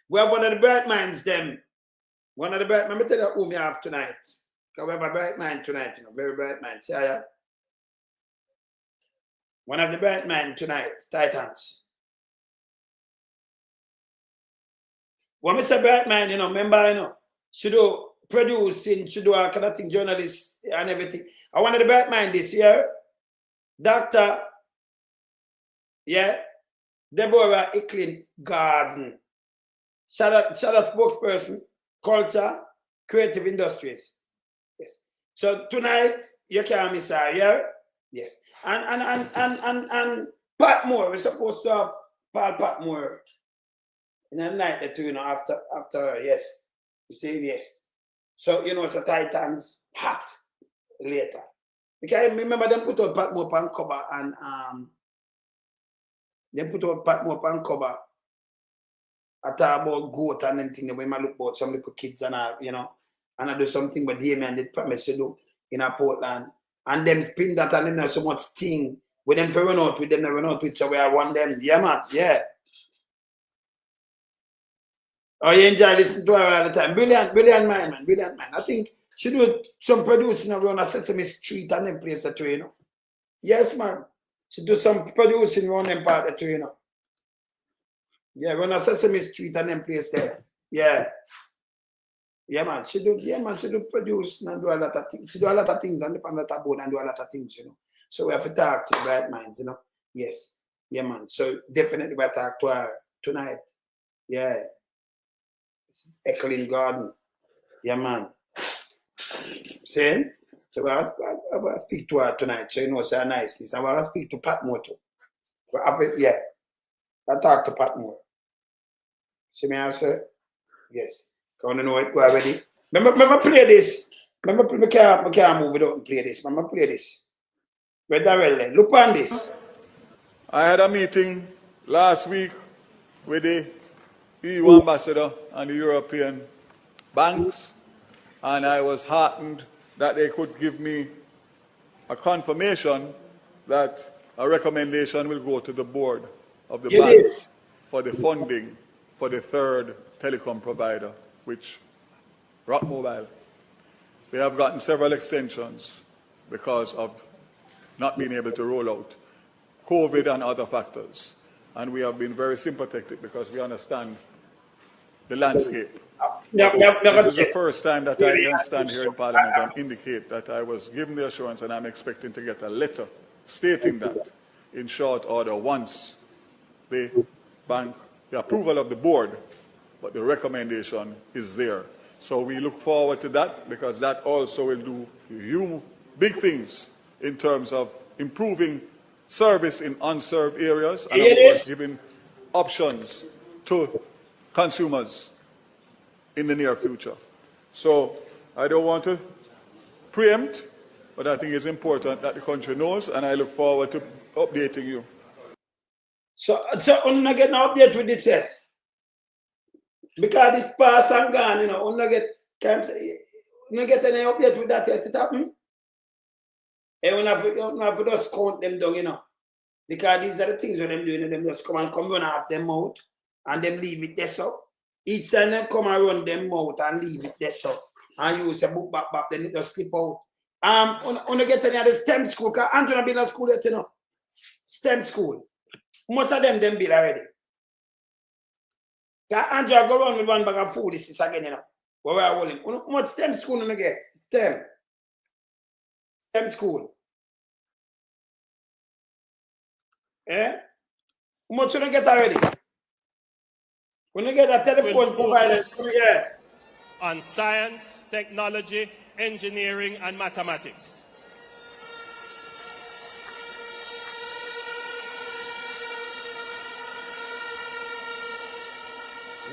We have one of the bright minds, them. One of the bright minds. Let me tell you who we have tonight. Because we have a bright mind tonight, you know. Very bright mind. See, yeah? One of the bright minds tonight, Titans. When we say bright mind, you know, remember, you know, she do producing, she do all kind of thing, journalists and everything. And one of the bright minds this year, Dr. Yeah, Deborah Icklin Garden. Shout out spokesperson, culture, creative industries. Yes. So tonight, you can miss her, yeah? Yes. And Patmore, we're supposed to have Paul Patmore in the night that you know after her, yes. You say yes. So you know it's a Titans hot later. Because remember them put out Patmore on cover and they put out Patmore on cover. I talk about goat and anything when I look about some little kids and you know, and I do something but Damien did promise to do in a Portland. And them spin that and then there's so much thing with them for run out with them, they run out with so we are one them. Yeah, man, yeah. Oh, you enjoy listening to her all the time. Brilliant mind, man, brilliant mind. I think she do some producing around a Sesame Street and them place that you know. Yes, man. She do some producing around them part that you know. Yeah, run a Sesame Street and them place there. Yeah. Yeah, man. She do produce and do a lot of things. She do a lot of things and depend on that board and do a lot of things, you know. So we have to talk to the right minds, you know. Yes. Yeah, man. So definitely we'll talk to her tonight. Yeah. Echoing Garden. Yeah, man. Same. So I'll speak to her tonight. So you know, say nicely. So I'll speak to Pat Moore too. But yeah. I'll talk to Pat Moore. See me answer? Yes. Come on, know it. Go already. Remember play this. Remember, I can't move without play this. Remember play this. Red Darrell, look on this. I had a meeting last week with the EU ambassador and the European banks, and I was heartened that they could give me a confirmation that a recommendation will go to the board of the bank for the funding for the third telecom provider, which Rock Mobile. We have gotten several extensions because of not being able to roll out COVID and other factors. And we have been very sympathetic because we understand the landscape. This is the first time that I can stand here in Parliament and indicate that I was given the assurance, and I'm expecting to get a letter stating that in short order once the bank, the approval of the board, but the recommendation is there. So we look forward to that because that also will do big things in terms of improving service in unserved areas and of course giving options to consumers in the near future. So I don't want to preempt, but I think it's important that the country knows, and I look forward to updating you. So I'm not getting an update with this set. Because this pass and gone, you know, I'm not get any update with that yet. It happened. And we have to just count them down, you know. Because these are the things that them doing, and them just come and run off them mouth and them leave it there so. Each time them come and run them mouth and leave it there so. And use a book back, then it just slip out. Wanna get any of the STEM school, because Andrew been in school yet, you know. STEM school. Much of them build already. Because Andrew go run with one bag of food this again, you know. Where I hold him. How much STEM school gonna get? STEM school. Eh? How much you get already? When you get a telephone provider, yeah. On science, technology, engineering, and mathematics.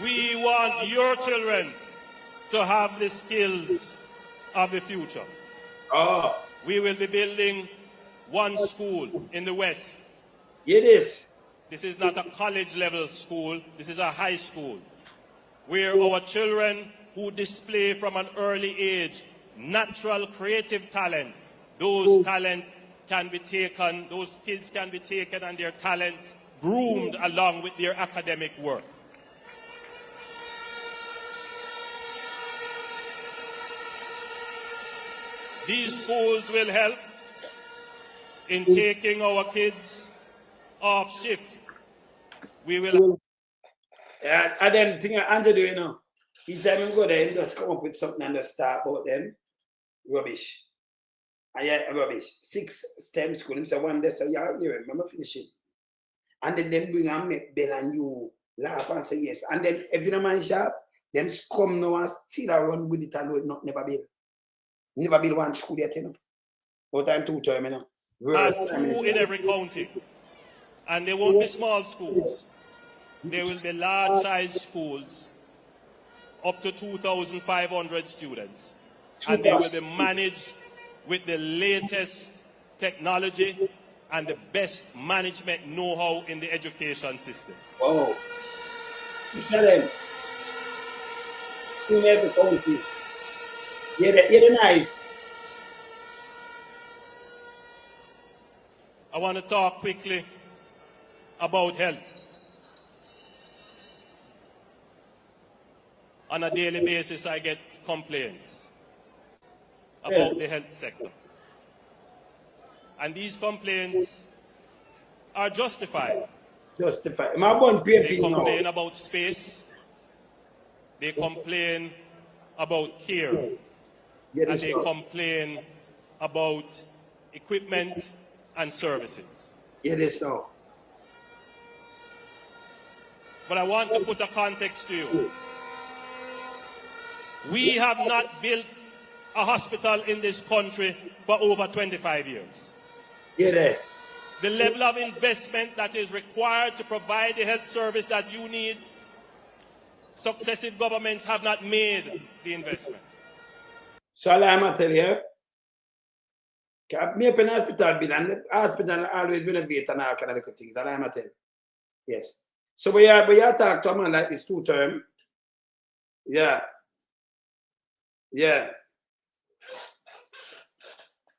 We want your children to have the skills of the future. Oh. We will be building one school in the West. It is. This is not a college level school, this is a high school, where our children who display from an early age natural creative talent, those kids can be taken and their talent groomed along with their academic work. These schools will help in taking our kids off shift. We will. Yeah, I then think Andrew do, you know. Each time you go there, you just come up with something and just start about them. Rubbish. And yeah, rubbish. 6 STEM school. Him say one day, so yeah, you remember finishing. And then them bring and make bell and you laugh and say yes. And then if you don't mind sharp, them come now and still run with it and not never build. Never build one school yet, you know. One time, 2 term, you know. Has 2 in every county. And they won't be small schools. They will be large-sized schools, up to 2,500 students. And they will be managed with the latest technology and the best management know-how in the education system. Oh. Excellent. In every county. You're nice. I want to talk quickly about health. On a daily basis, I get complaints about the health sector. And these complaints are justified. Justified. They complain about space. They complain about care. And they complain about equipment and services. It is so. But I want to put a context to you. We have not built a hospital in this country for over 25 years. Yeah. The level of investment that is required to provide the health service that you need, successive governments have not made the investment. So I'm going to tell you, me open hospital bill, and the hospital always renovate and all kind of things. I'm going to tell you. Yes. So we are talk to a man like this 2 term. Yeah. Yeah.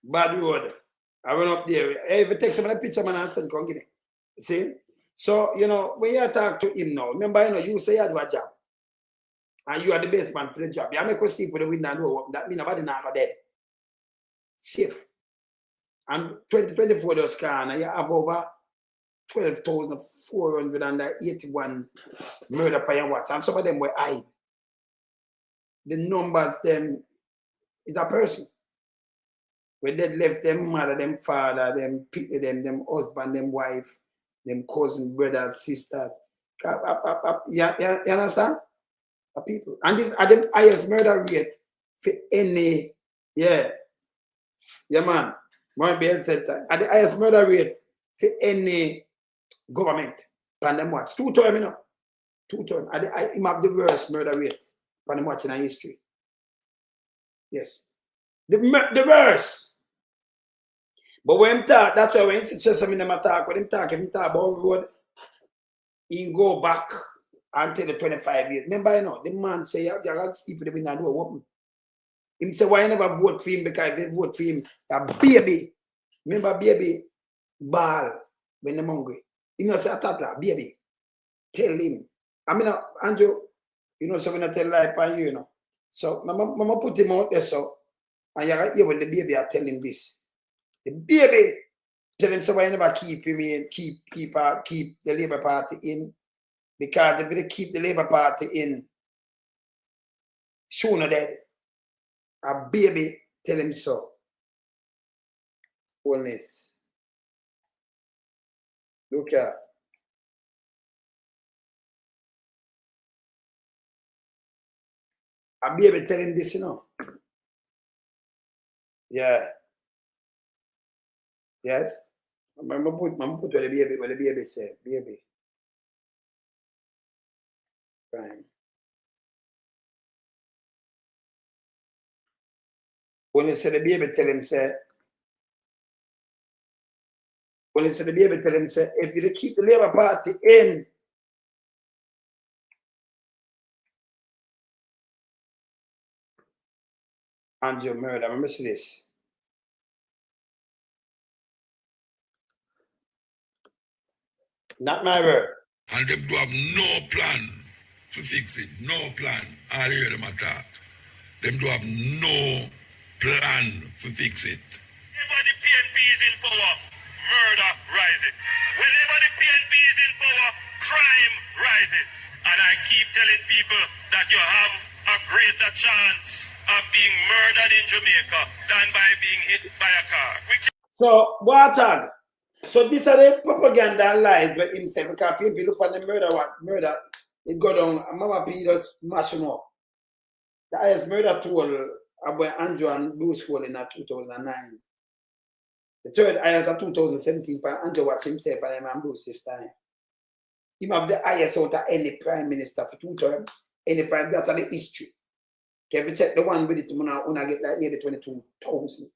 Bad road. I run up there. Hey, if you take some of the picture, man, and send, come give me. See? So, you know, when you talk to him now, remember, you know, you say you do a job. And you are the best man for the job. You make us sleep with the window and door open. That means nobody not dead. Safe. And 2024 just gone, and you have over 12,481 murder per your watch. And some of them were hide. The numbers, them, is a person. When they left them mother, them father, them people, them husband, them wife, them cousin, brothers, sisters. You understand? People. And this are the highest murder rate for any, yeah man, one be said at the highest murder rate for any government. Pandem watch 2 term, you know, 2 term. I have the worst murder rate pandem watch in our history. Yes, the worst. But when talk, that's why when it's just something them talk, when him talk about road, he go back until the 25 years. Remember, you know, the man say, you got people living in the door open. Him say, why you never vote for him? Because if you vote for him, a baby. Remember, baby, ball when they're hungry. You know, say, baby. Tell him. I mean, Andrew, you know, so when I tell lie upon you, know. So, mama put him out there, so, and you got here when the baby, I tell him this. The baby, tell him, so why you never keep him in, keep the Labour Party in. Because if they keep the Labour Party in, sooner dead. A baby tell him so. Holness. Look at. A baby tell him this, you know. Yeah. Yes. I'm put what the baby said. Baby. Fine. When he said the baby tell him, say, if you keep the Labour Party in, and you murder, I miss this. Not my word. And them do have no plan to fix it. No plan. I hear them attack. Them do have no plan to fix it. Whenever the PNP is in power, murder rises. Whenever the PNP is in power, crime rises. And I keep telling people that you have a greater chance of being murdered in Jamaica than by being hit by a car. So, what? So these are the propaganda and lies by himself. Because people look at the murder, it go down, Mama P just mash him up. The highest murder toll about Andrew and Bruce Cole in 2009. The third highest at 2017 by Andrew watch himself and Bruce this time. He have the highest out of any prime minister for 2 terms. Any prime, that's the history. If you check the one with it, when I get like nearly 22,000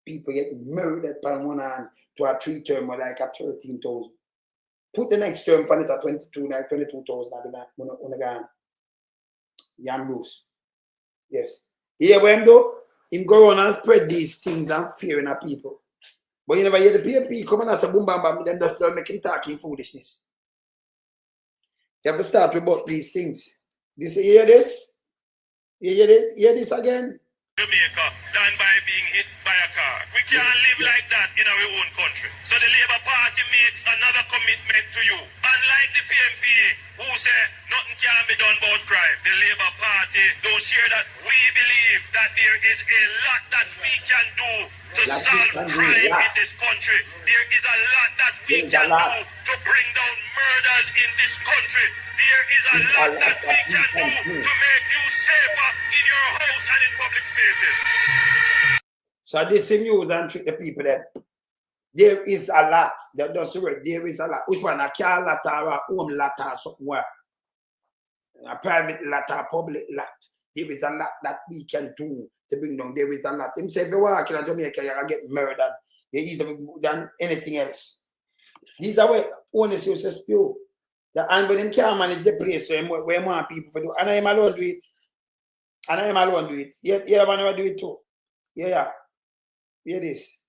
people get murdered per 1 hand to a 3 term or like a 13,000. Put the next term on it at 22, like 22,000 on again. Yam Bruce. Yes. Here when him do, him go on and spread these things and fear in our people. But you never hear the PNP come and say boom bam bam, then just don't make him talking foolishness. You have to start with both these things. You hear this? You hear this again? Jamaica than by being hit by a car. We can't live like that in our own country. So the Labour Party makes another commitment to you. Unlike the PNP, who say nothing can be done about crime, the Labour Party don't share that. We believe that there is a lot that we can do to solve crime in this country. There is a lot that we can do to bring down murders in this country. There is a lot that we can do to make you safer in your house and in public spaces. So this is news and treat the people there. There is a lot. That does the word. There is a lot. Which one? A car lot or a home lot or something where? A private lot or a public lot. There is a lot that we can do to bring down. There is a lot. Him say if you walk in Jamaica, you're going to get murdered. You're easier than anything else. These are where honest used to spew. And when him can't manage the place where more people for do. And I am alone do it. And I am alone do it. Yeah, man will do it too. Yeah. Hear this.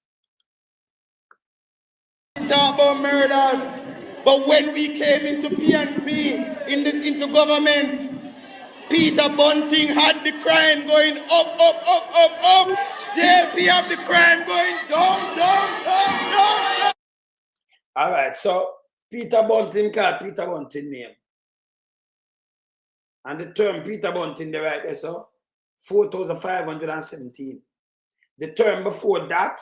Talk about murders, but when we came into PNP, into government, Peter Bunting had the crime going up. JP have the crime going down. All right, so Peter Bunting called Peter Bunting name. And the term Peter Bunting, the right there, so 4,517. The term before that,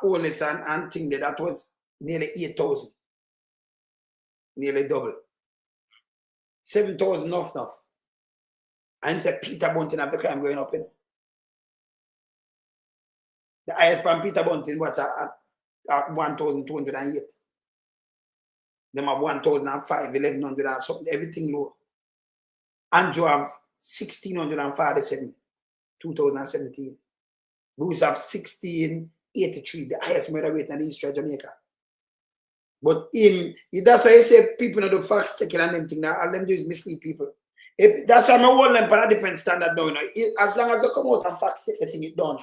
Honest and thing that was nearly 8,000. Nearly double. 7,000 enough. And the Peter Bunting have the crime going up in. The highest from Peter Bunting was at 1,208. Them have 1,005, 1,100 and something, everything low. Andrew have 1,647, 2017. Bruce have 1,683, the highest murder rate in the history of Jamaica. But that's why I say people know the facts checking and them thing now, all them do is mislead people. That's why I'm hold them for a different standard now. As long as they come out and fact check the thing, it's done.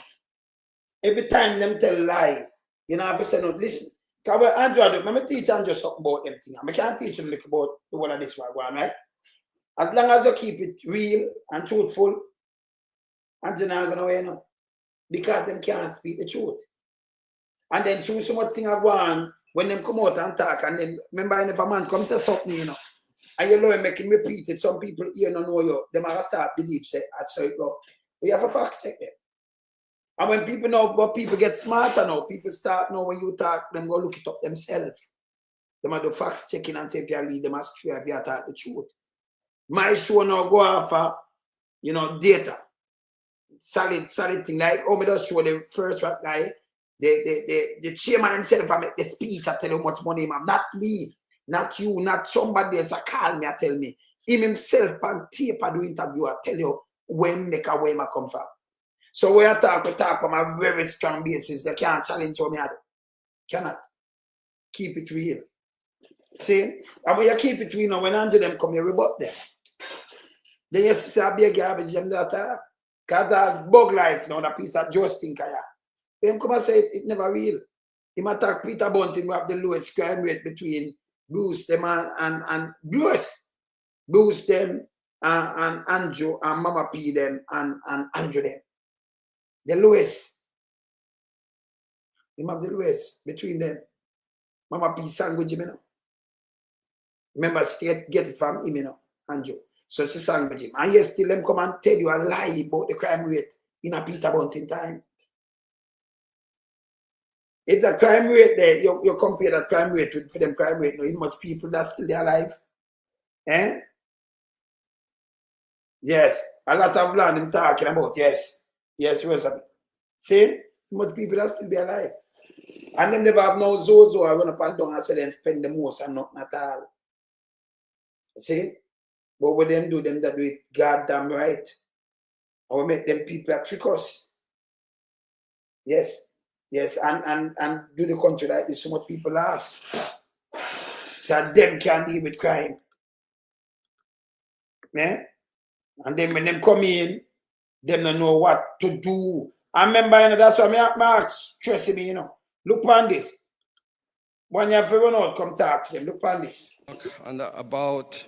Every time them tell lie, you know, have to say no, listen. Because Andrew, I'm teach Andrew something about them thing. I can't teach him about the one of this one, right? As long as you keep it real and truthful, Andrew not gonna win, you know, because them can't speak the truth. And then choose so much thing I want when them come out and talk, and then remember if a man comes to something, you know, and you know him make him repeat it, some people here don't know you, them are start believe say that's how it go. We have a fact check them. And when people know, but people get smarter now, people start know when you talk, them go look it up themselves. Them are the facts checking and say if you lead them astray, if you talk the truth. My show now go after, you know, data. Solid thing. Like, me just show the first rap guy, the chairman himself, I make the speech, I tell you how much money, man. Not me, not you, not somebody else, I call me, I tell me. Him himself, on tape, I do interview, I tell you where I come from. So we talk from a very strong basis. They can't challenge me. Cannot. Keep it real. See? And when you keep it real, when Andrew them come, you rebut them. Then you say, I be a garbage, them that talk. Because that bug life now, that piece of just think I have. Them come and say it never real. Him attack Peter Bunting, we have the lowest crime rate between Bruce them and Bruce them and Andrew and Mama P them and Andrew them. The lowest. Him have the lowest between them. Mama P sandwich him, you know. Remember, she get it from him, you know, Andrew. So she sandwich him. And yes, still them come and tell you a lie about the crime rate in a Peter Bunting time. If the crime rate there, you compare that crime rate with for them crime rate, you know, how much people that's still there alive. Eh? Yes. A lot of land I'm talking about, yes. Yes, Rosalie. See? Most people that still be alive. And them never have no zozo I run up and down and say them spend the most and nothing at all. See? But what them do that do it goddamn right. And we make them people that trick us. Yes. Yes, and do the country like this, so much people lost. So them can't deal with crime. Yeah? And then when them come in, them don't know what to do. I remember, you know, that's why Mark stressing me, you know. Look on this. When you have to run out, come talk to them. Look on this. And about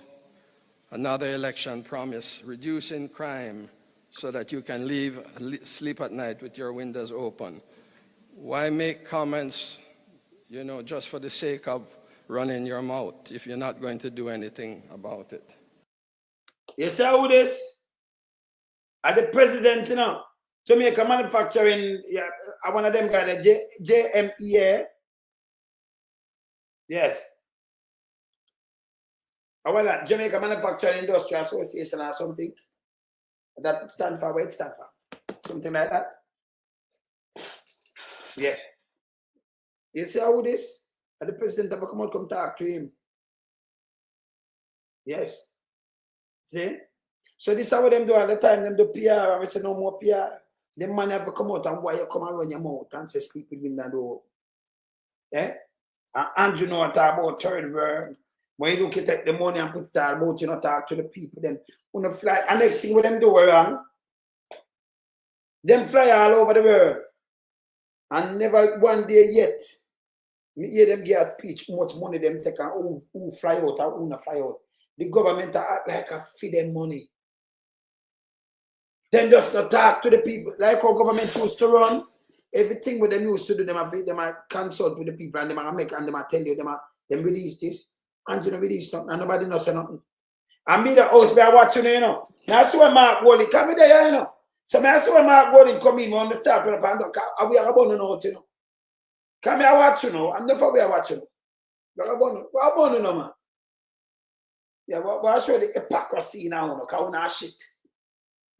another election promise, reducing crime so that you can sleep at night with your windows open? Why make comments, you know, just for the sake of running your mouth if you're not going to do anything about it? You see how this? At the president, you know, Jamaica Manufacturing, yeah, one of them guys, the JMEA. Yes. I want that Jamaica Manufacturing Industry Association or something. That it stands for, what it stands for? Something like that. Yeah. You see how this? And the president ever come out, come talk to him. Yes. See? So this is how them do all the time. Them do PR. I say no more PR. Them man have to come out and why you come and run your mouth and say sleep with window door. Eh? And you know what about third world. When you look at take the money and put it all about, you know, talk to the people, then when you fly, and next thing what them do wrong, them fly all over the world. And never one day yet, me hear them give a speech, how much money them take and who fly out or who not fly out. The government act like a feed them money. Them just not talk to the people. Like how government used to run, everything what them used to do, them consult with the people and them make and them tell you, them release this, and you know release nothing, and nobody not say nothing. And me the house be watching, you know. Now I see when Mark Golding come in there, you know. So I see when Mark Golding come in, we on the start with the pandemic, we are about to know, you know. Come here watch, you know, and therefore we are watching. We are about to know, man. Yeah, but I show the hypocrisy now, you know, because we not shit.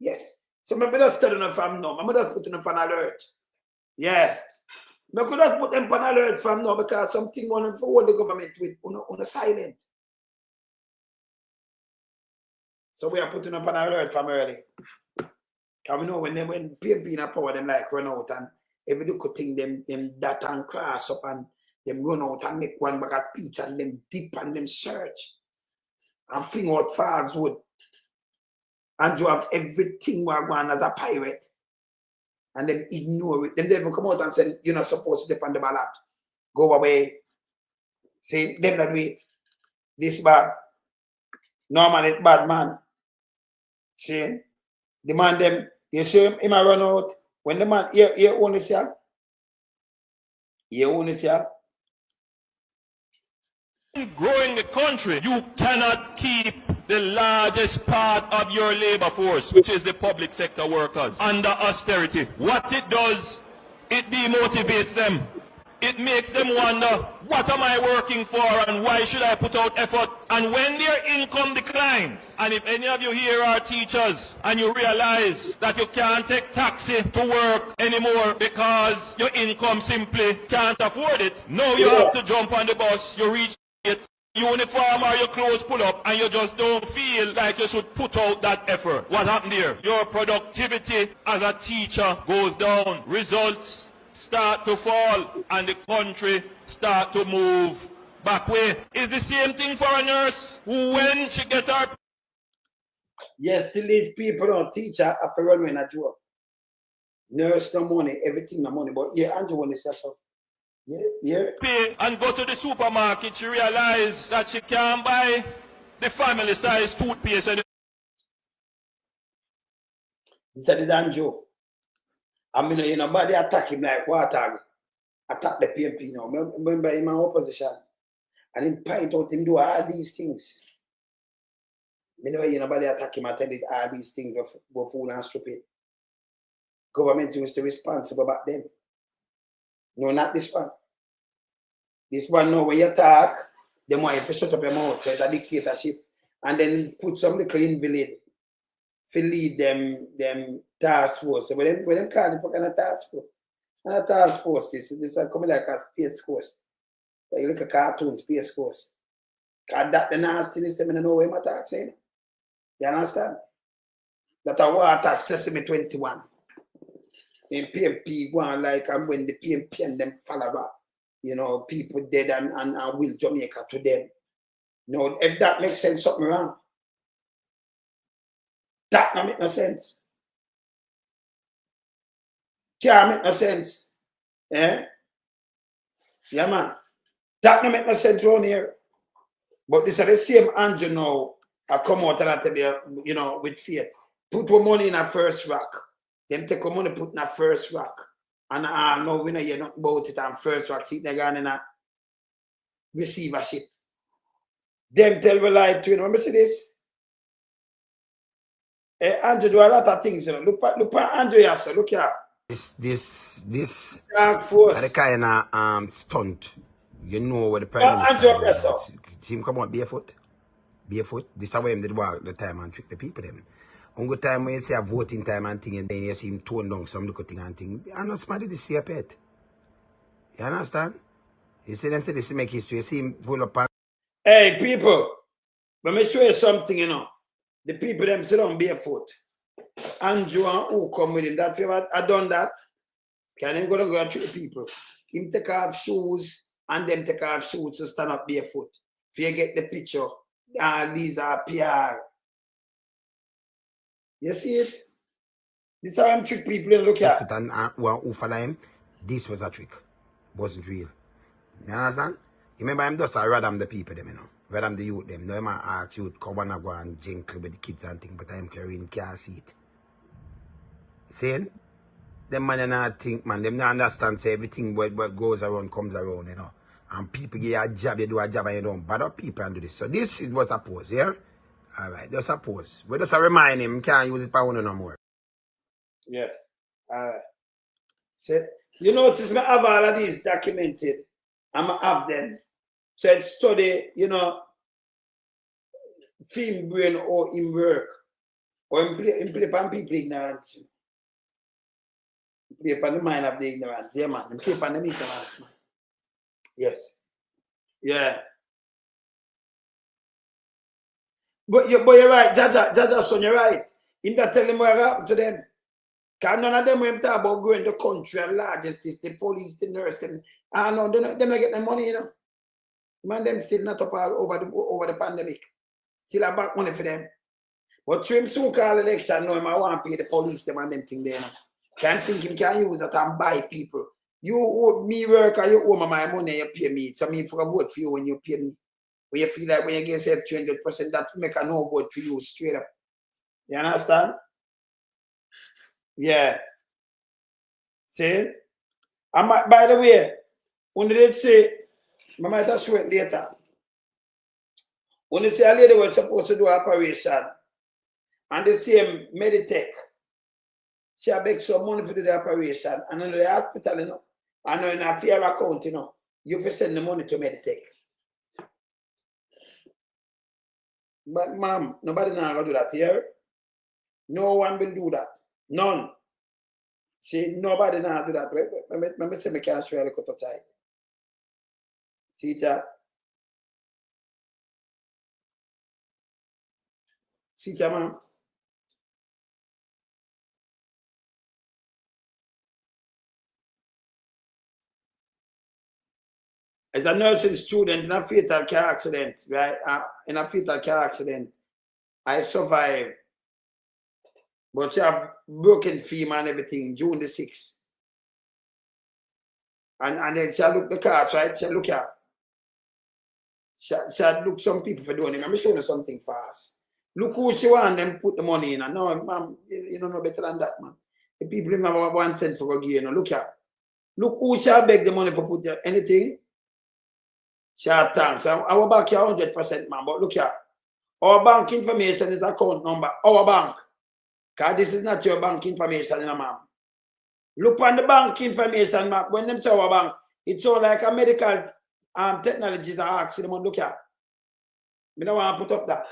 Yes. So maybe just tell them from now. I'm just putting them on alert. Yeah. I could just put them on alert from now because something want to forward the government with on a silent. So we are putting them on alert from early. Because we know when PMP in power, them like run out and every good thing them that and cross up and them run out and make one bag of speech and them dip and them search and fling out falsehood. And you have everything we're going as a pirate. And then ignore it. Then they even come out and say, you're not supposed to step on the ballot. Go away. Say, them that do it. This bad. Normal, it's bad, man. See? The man, them, you see him, he might run out. When the man, you own this here. You own this here. Growing the country, you cannot keep the largest part of your labor force, which is the public sector workers, under austerity. What it does, it demotivates them. It makes them wonder, what am I working for and why should I put out effort? And when their income declines, and if any of you here are teachers and you realize that you can't take taxi to work anymore because your income simply can't afford it, now you have to jump on the bus, you reach it, uniform or your clothes pull up and you just don't feel like you should put out that effort. What happened there? Your productivity as a teacher goes down. Results start to fall and the country start to move back way. It's the same thing for a nurse who when she gets her... Yes, still these people don't teacher have to run when I job. Nurse no money, everything no money. But yeah, Andrew want to say so. Yeah. Pay and go to the supermarket, she realize that she can't buy the family size toothpaste. He said it Andrew. I mean, you know, nobody attack him like water. Attack the PMP now. Remember in my opposition. And him point out him do all these things. You know, nobody attack him, I tell it all these things were fool and stupid. Government used to be responsible back then. No, not this one. This one now, when you talk, they want you to shut up your mouth, so it's a dictatorship. And then put some little invalid to lead them task force. So when them call it kind of task force. And a task force this is coming like a space force. Like look a cartoon space force. Because that the nastiness them in know where my talk saying. You understand? That a war attack Sesame 21. In PMP one like and when the PMP and them follow back. You know, people dead and will Jamaica to them. You know, if that makes sense, something wrong. That don't make no sense. Can't make no sense. Eh? Yeah, man. That don't make no sense around here. But this is the same Andrew now. I come out and I tell you, you know, with faith. put our money in a first rack. Them take our money put in a first rack. And no, we know you're not about it on first rack. See, they're going in a receivership. Them tell we lie to you. Remember see this? Andrew do a lot of things, you know. Look at Andrew here, so look here. This force. the kind of stunt. You know what the Prime Minister does. See him come out barefoot. Barefoot. This is how him did walk the time and trick the people them. On good time when you see a voting time and thing and then you see him tone down some little thing and thing. I'm not smart this year pet. You understand? You see them say this make history. You see him pull up and hey people, let me show you something, you know. The people them sit on barefoot. Andrew and who come with him. That you ever done that? Can him go and treat people? Him take off shoes and them take off shoes to stand up barefoot. If you get the picture, these are PR. You see it? This is how I'm trick people and look at. And who follow him, this was a trick. Wasn't real. You understand? You remember him just radam the people them, you know. Radam the youth them. No him ask youth come and go and jink with the kids and things, but I'm carrying car seat. See? Them man not think, man, them not understand say everything what goes around comes around, you know. And people get a job, you do a job and you don't bother people and do this. So this was a pose, yeah? Alright, just a pose. We just remind him, can't use it for one no more. Yes. Alright. So you notice me have all of these documented. I'ma have them. So it's study, you know, film brain or in work. Or in play upon people ignorant. Play upon the mind of the ignorance. Yeah, man. Play upon the ignorance, man. Yes. Yeah. But you're right, Jaja son, you're right. In that tell them what happened to them. Because none of them when talk about growing the country and largest is the police, the nurse, them. I know they don't get the money, you know. Man, them still not up all over the pandemic. Still a back money for them. But to him soon call election, no, I want to pay the police them and them thing there. You know. Can't think him can use that and buy people. You owe me work or you owe me my money, you pay me. So me for a vote for you when you pay me. When you feel like when you get yourself 200%, that make a no vote for you straight up. You understand? Yeah. See? And by the way, when they say, I might have show it later. When they say a lady was supposed to do an operation, and they say Meditech, she beg some money for the operation, and in the hospital, you know, and in a fair account, you know, you have to send the money to Meditech. But ma'am, nobody now gonna do that here. No one will do that. None. See, nobody now do that. Let me say me can't show you a little touch. See that? See that, ma'am? As a nursing student in a fatal car accident, right? In a fatal car accident, I survived. But she have broken femur and everything, June the 6th. And then she look the cards, right? She look at. She look some people for doing it. Let me show you something fast. Look who she want them put the money in. No, ma'am, you don't know better than that, man. The people don't have 1 cent for a gear. Look at. Look who shall beg the money for put anything. Shall thanks. Our bank here 100%, man. But look here. Our bank information is account number. Our bank. Because this is not your bank information, you know, ma'am. Look on the bank information, ma'am. When them say our bank, it's all like a medical technology that I ask them, look here. We don't want to put up that.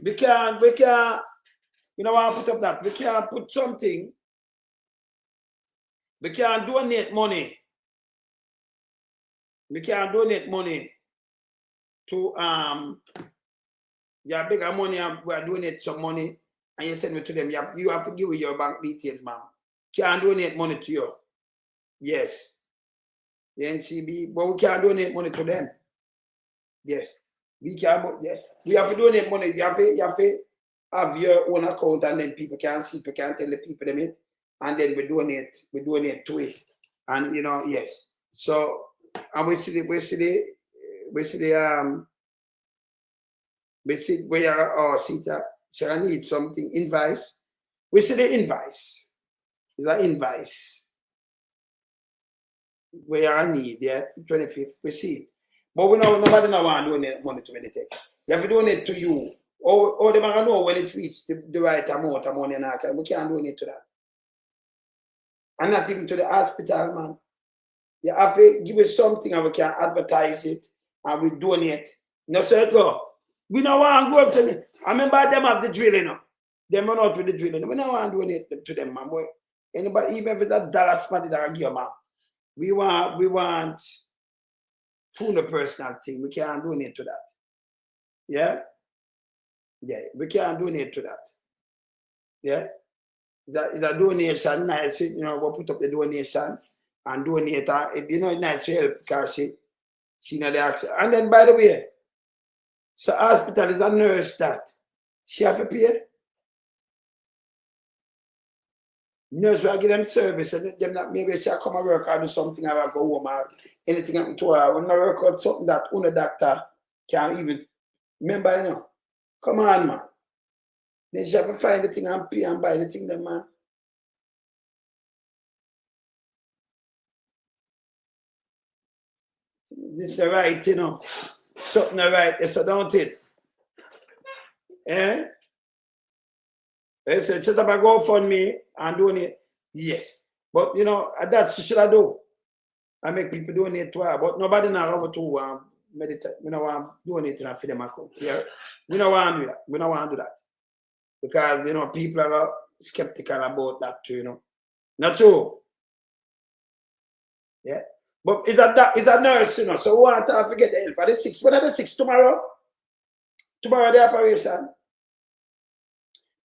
We don't want to put up that. We can't put something. We can't donate money. We can't donate money to yeah, bigger money and we are donate some money and you send it to them. You have to give me your bank details, ma'am. Can't donate money to you. Yes. The NCB, but we can't donate money to them. Yes. We can, yes. We have to donate money. You have to have your own account and then people can see, people can tell the people them it. And then we donate to it. And you know, yes. So and we see where see that she need something invoice We see the invoice. It's an invoice. We are in need, yeah, 25th, we see it. But we know nobody now want to donate money to anything. You have to donate to you. Or they might know when it reaches the right amount of money, and we can't donate to that. And not even to the hospital, man. You have to give us something and we can advertise it and we donate. No, so it go. We don't want to go up to me. I remember them have the drilling. Them run out with the drilling. We don't want to donate to them, man. Boy. Anybody, even if it's $1 spot, that I give, man. We want to the personal thing. We can't donate to that. Yeah? Yeah, we can't donate to that. Yeah? It's a donation, nice, you know, we'll put up the donation and donate her. You know, it's nice to help because she know the access. And then, by the way, so hospital is a nurse that she have to pay. Nurse will give them service and them that maybe she'll come and work or do something or go home or anything happen to her. When I work out something that only doctor can't even remember, you know. Come on, man. Then she have to find the thing and pay and buy the thing, then, man. This is right, you know. Something right, so don't it? Eh? They said, set up a GoFundMe and donate. Yes. But, you know, that's what should I do. I make people donate to her. But nobody now over to meditate. We don't want to donate for them account. Yeah? We don't want to do that. We don't want to do that. Because, you know, people are skeptical about that too, you know. Not true. Yeah. But it's a nurse, you know. So we want to forget the help. At the 6th. When are the 6th? Tomorrow? Tomorrow the operation.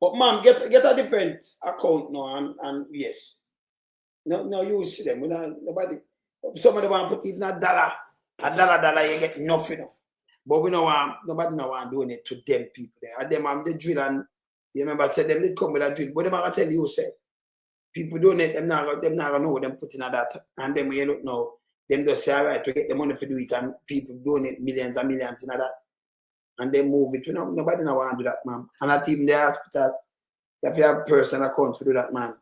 But mom, get a different account now and yes. No, you see them. We don't, nobody. Some of them want to put even $1. $1, you get nothing. But we don't want, nobody don't want to donate to them people there. And them the drill and you remember I said them they come with a drill. But them I tell you say people donate them now know them putting at that. And then we don't know. Them just say alright, we get the money to do it and people donate millions and millions in that. And they move it. You know, nobody now want to do that, man. And not even the hospital. If you have a person account to do that, man.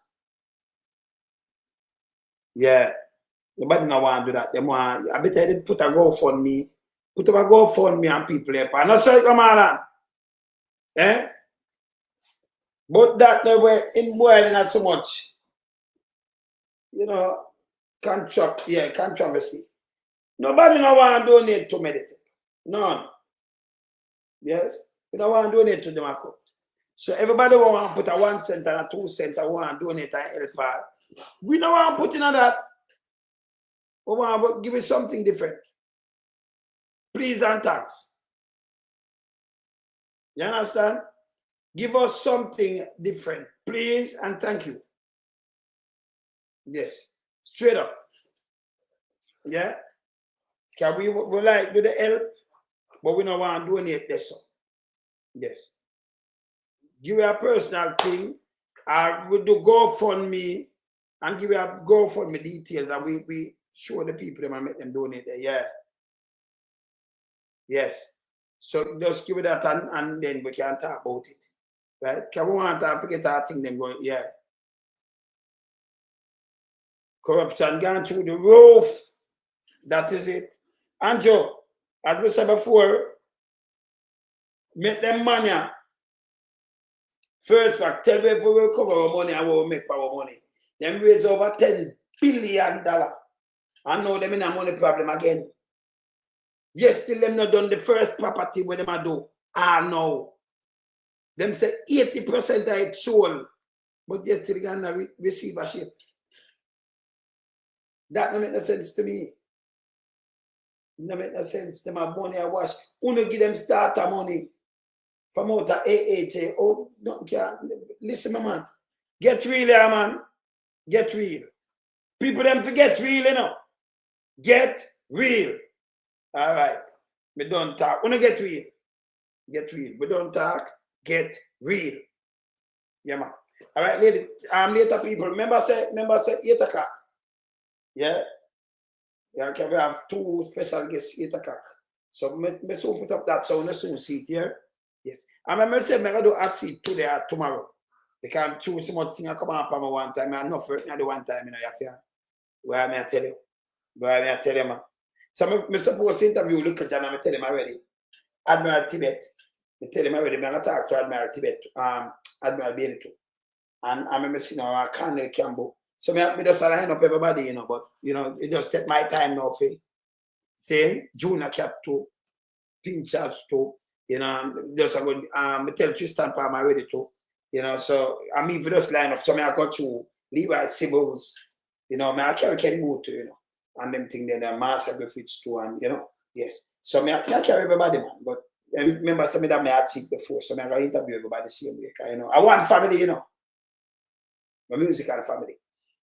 Yeah. Nobody now want to do that. They want, I bet I did put a GoFundMe. Put up a GoFundMe and people help. And not say come on. Eh? But that they were in boiling not so much. You know, controversy. Nobody now want to donate to meditate. None. Yes, we don't want to donate to them account. So everybody want to put a 1 cent and a 2 cent and want to donate and help her. We don't want to put in on that. We want to give it something different. Please and thanks. You understand? Give us something different. Please and thank you. Yes. Straight up. Yeah? Can we like do the help? But we don't want to donate this. Yes. Give you a personal thing. We do GoFundMe and give you a GoFundMe details and we show the people them and make them donate there. Yeah. Yes. So just give it that and then we can talk about it. Right? Because we want to forget our thing them going, yeah. Corruption gone through the roof. That is it. And Joe, as we said before, make them money. First fact, tell me if we will cover our money and we will make our money. Them raise over $10 billion. And now them in a money problem again. Yes, still them not done the first property when them a do. No. Them say 80% of it sold. But yes, still gonna receivership. That don't make no sense to me. No make no sense. Them have money I wash. Only give them starter money from out of AHA. Oh, don't care. Listen, my man. Get real here, man. Get real. People them forget real, you know. Get real. All right. We don't talk. Wanna get real. Get real. We don't talk. Get real. Yeah, man. All right, lady. Later, people. Remember say 8 o'clock. Yeah. Yeah, okay, we have 2 special guests 8 o'clock. So me soon put up that so we soon see it here. Yes. I remember saying I'm gonna do hot seat today or tomorrow. They can't choose so much thing I come up on me one time. I enough for it the one time, you know, you feel. Where I tell you. Where I tell you, man. So I suppose to interview look at John and I tell him already. Admiral Tibet. I tell him already, I'm going to talk to Admiral Tibet, Admiral Bailey too. And I'm missing our Colonel Campbell. So I just line up everybody, you know, but you know, it just take my time now for saying Junior Cap too, Pinchers too, you know, just a good I tell Tristan Palmer ready too, you know, so I mean for just line up, so I got you Levi Sibbles, you know, I carry Ken Boot too, you know, and them thing then the Master Griffiths too, and you know, yes. So I carry everybody, man, but remember some of them I had seen before, so I interview everybody the same way, you know. I want family, you know. My musical family.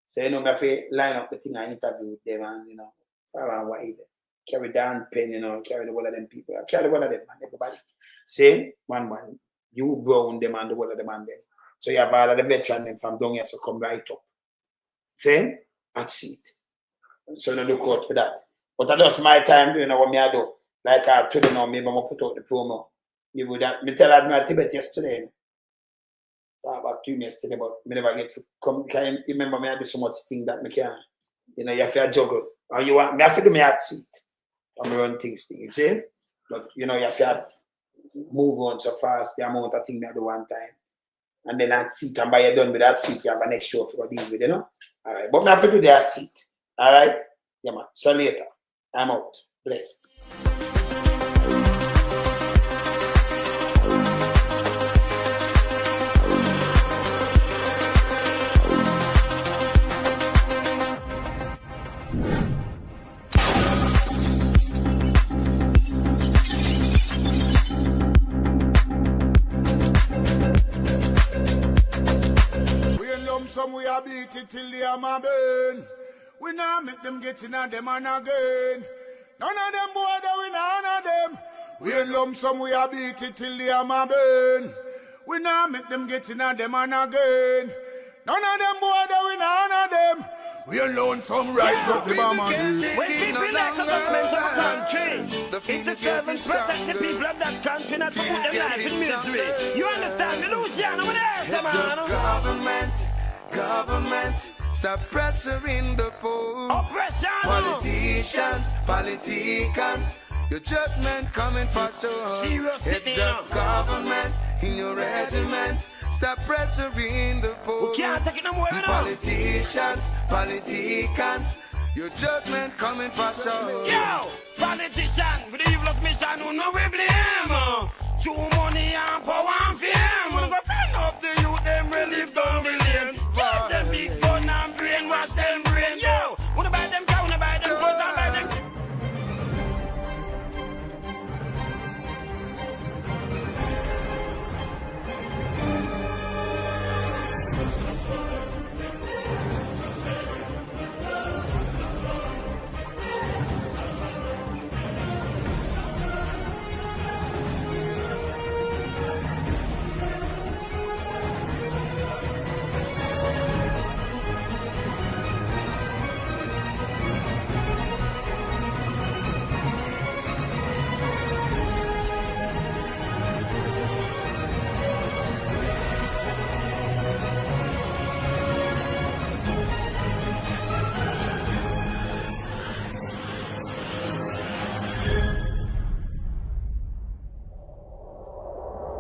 So, you know, I have to line up the thing I interview with them and, you know, far and wide. Carry down pen, you know, carry the one of them people. I carry one of them, man, everybody. Same, man, you brown them and the one of them and them. So you have all of the veteran them from down here, so come right up. Same, that's it. So no look out for that. But I just my time doing what me I do. Like I told you now, maybe I'm going to put out the promo. You would that, me tell Admiral Tibet yesterday. About 2 minutes yesterday, but me never get to come. Can you remember me? I do so much thing that me can. You know, you have to juggle. And you want me have to do me hard seat. I'm run things, you see? But you know, you have to move on so fast, the amount of thing I do one time. And then that seat, and by you're done with that seat, you have a next show for deal with, you know? Alright. But me have to do the hard seat. Alright? Yeah, man. So later. I'm out. Bless. We a beat it till the hammer burn. We now make them get in on them and again. None of them boy that we none of them. We in lump sum we a beat it till the hammer burn. We now make them get in on them and again. None of them boy that we none of them. We alone some rise up the bomb and do. We keep like the government of a country. It's the servants protect the people of that country, not to put their life in misery. You understand me, Luciano? What else, man? Government, stop pressuring the poor. Oppression. Politicians, your judgment coming for sure. Serious It's a government in your regiment. Stop pressuring the poor. We can't take it no more, Politicians, your judgment coming for sure. Yo, politician, for the evil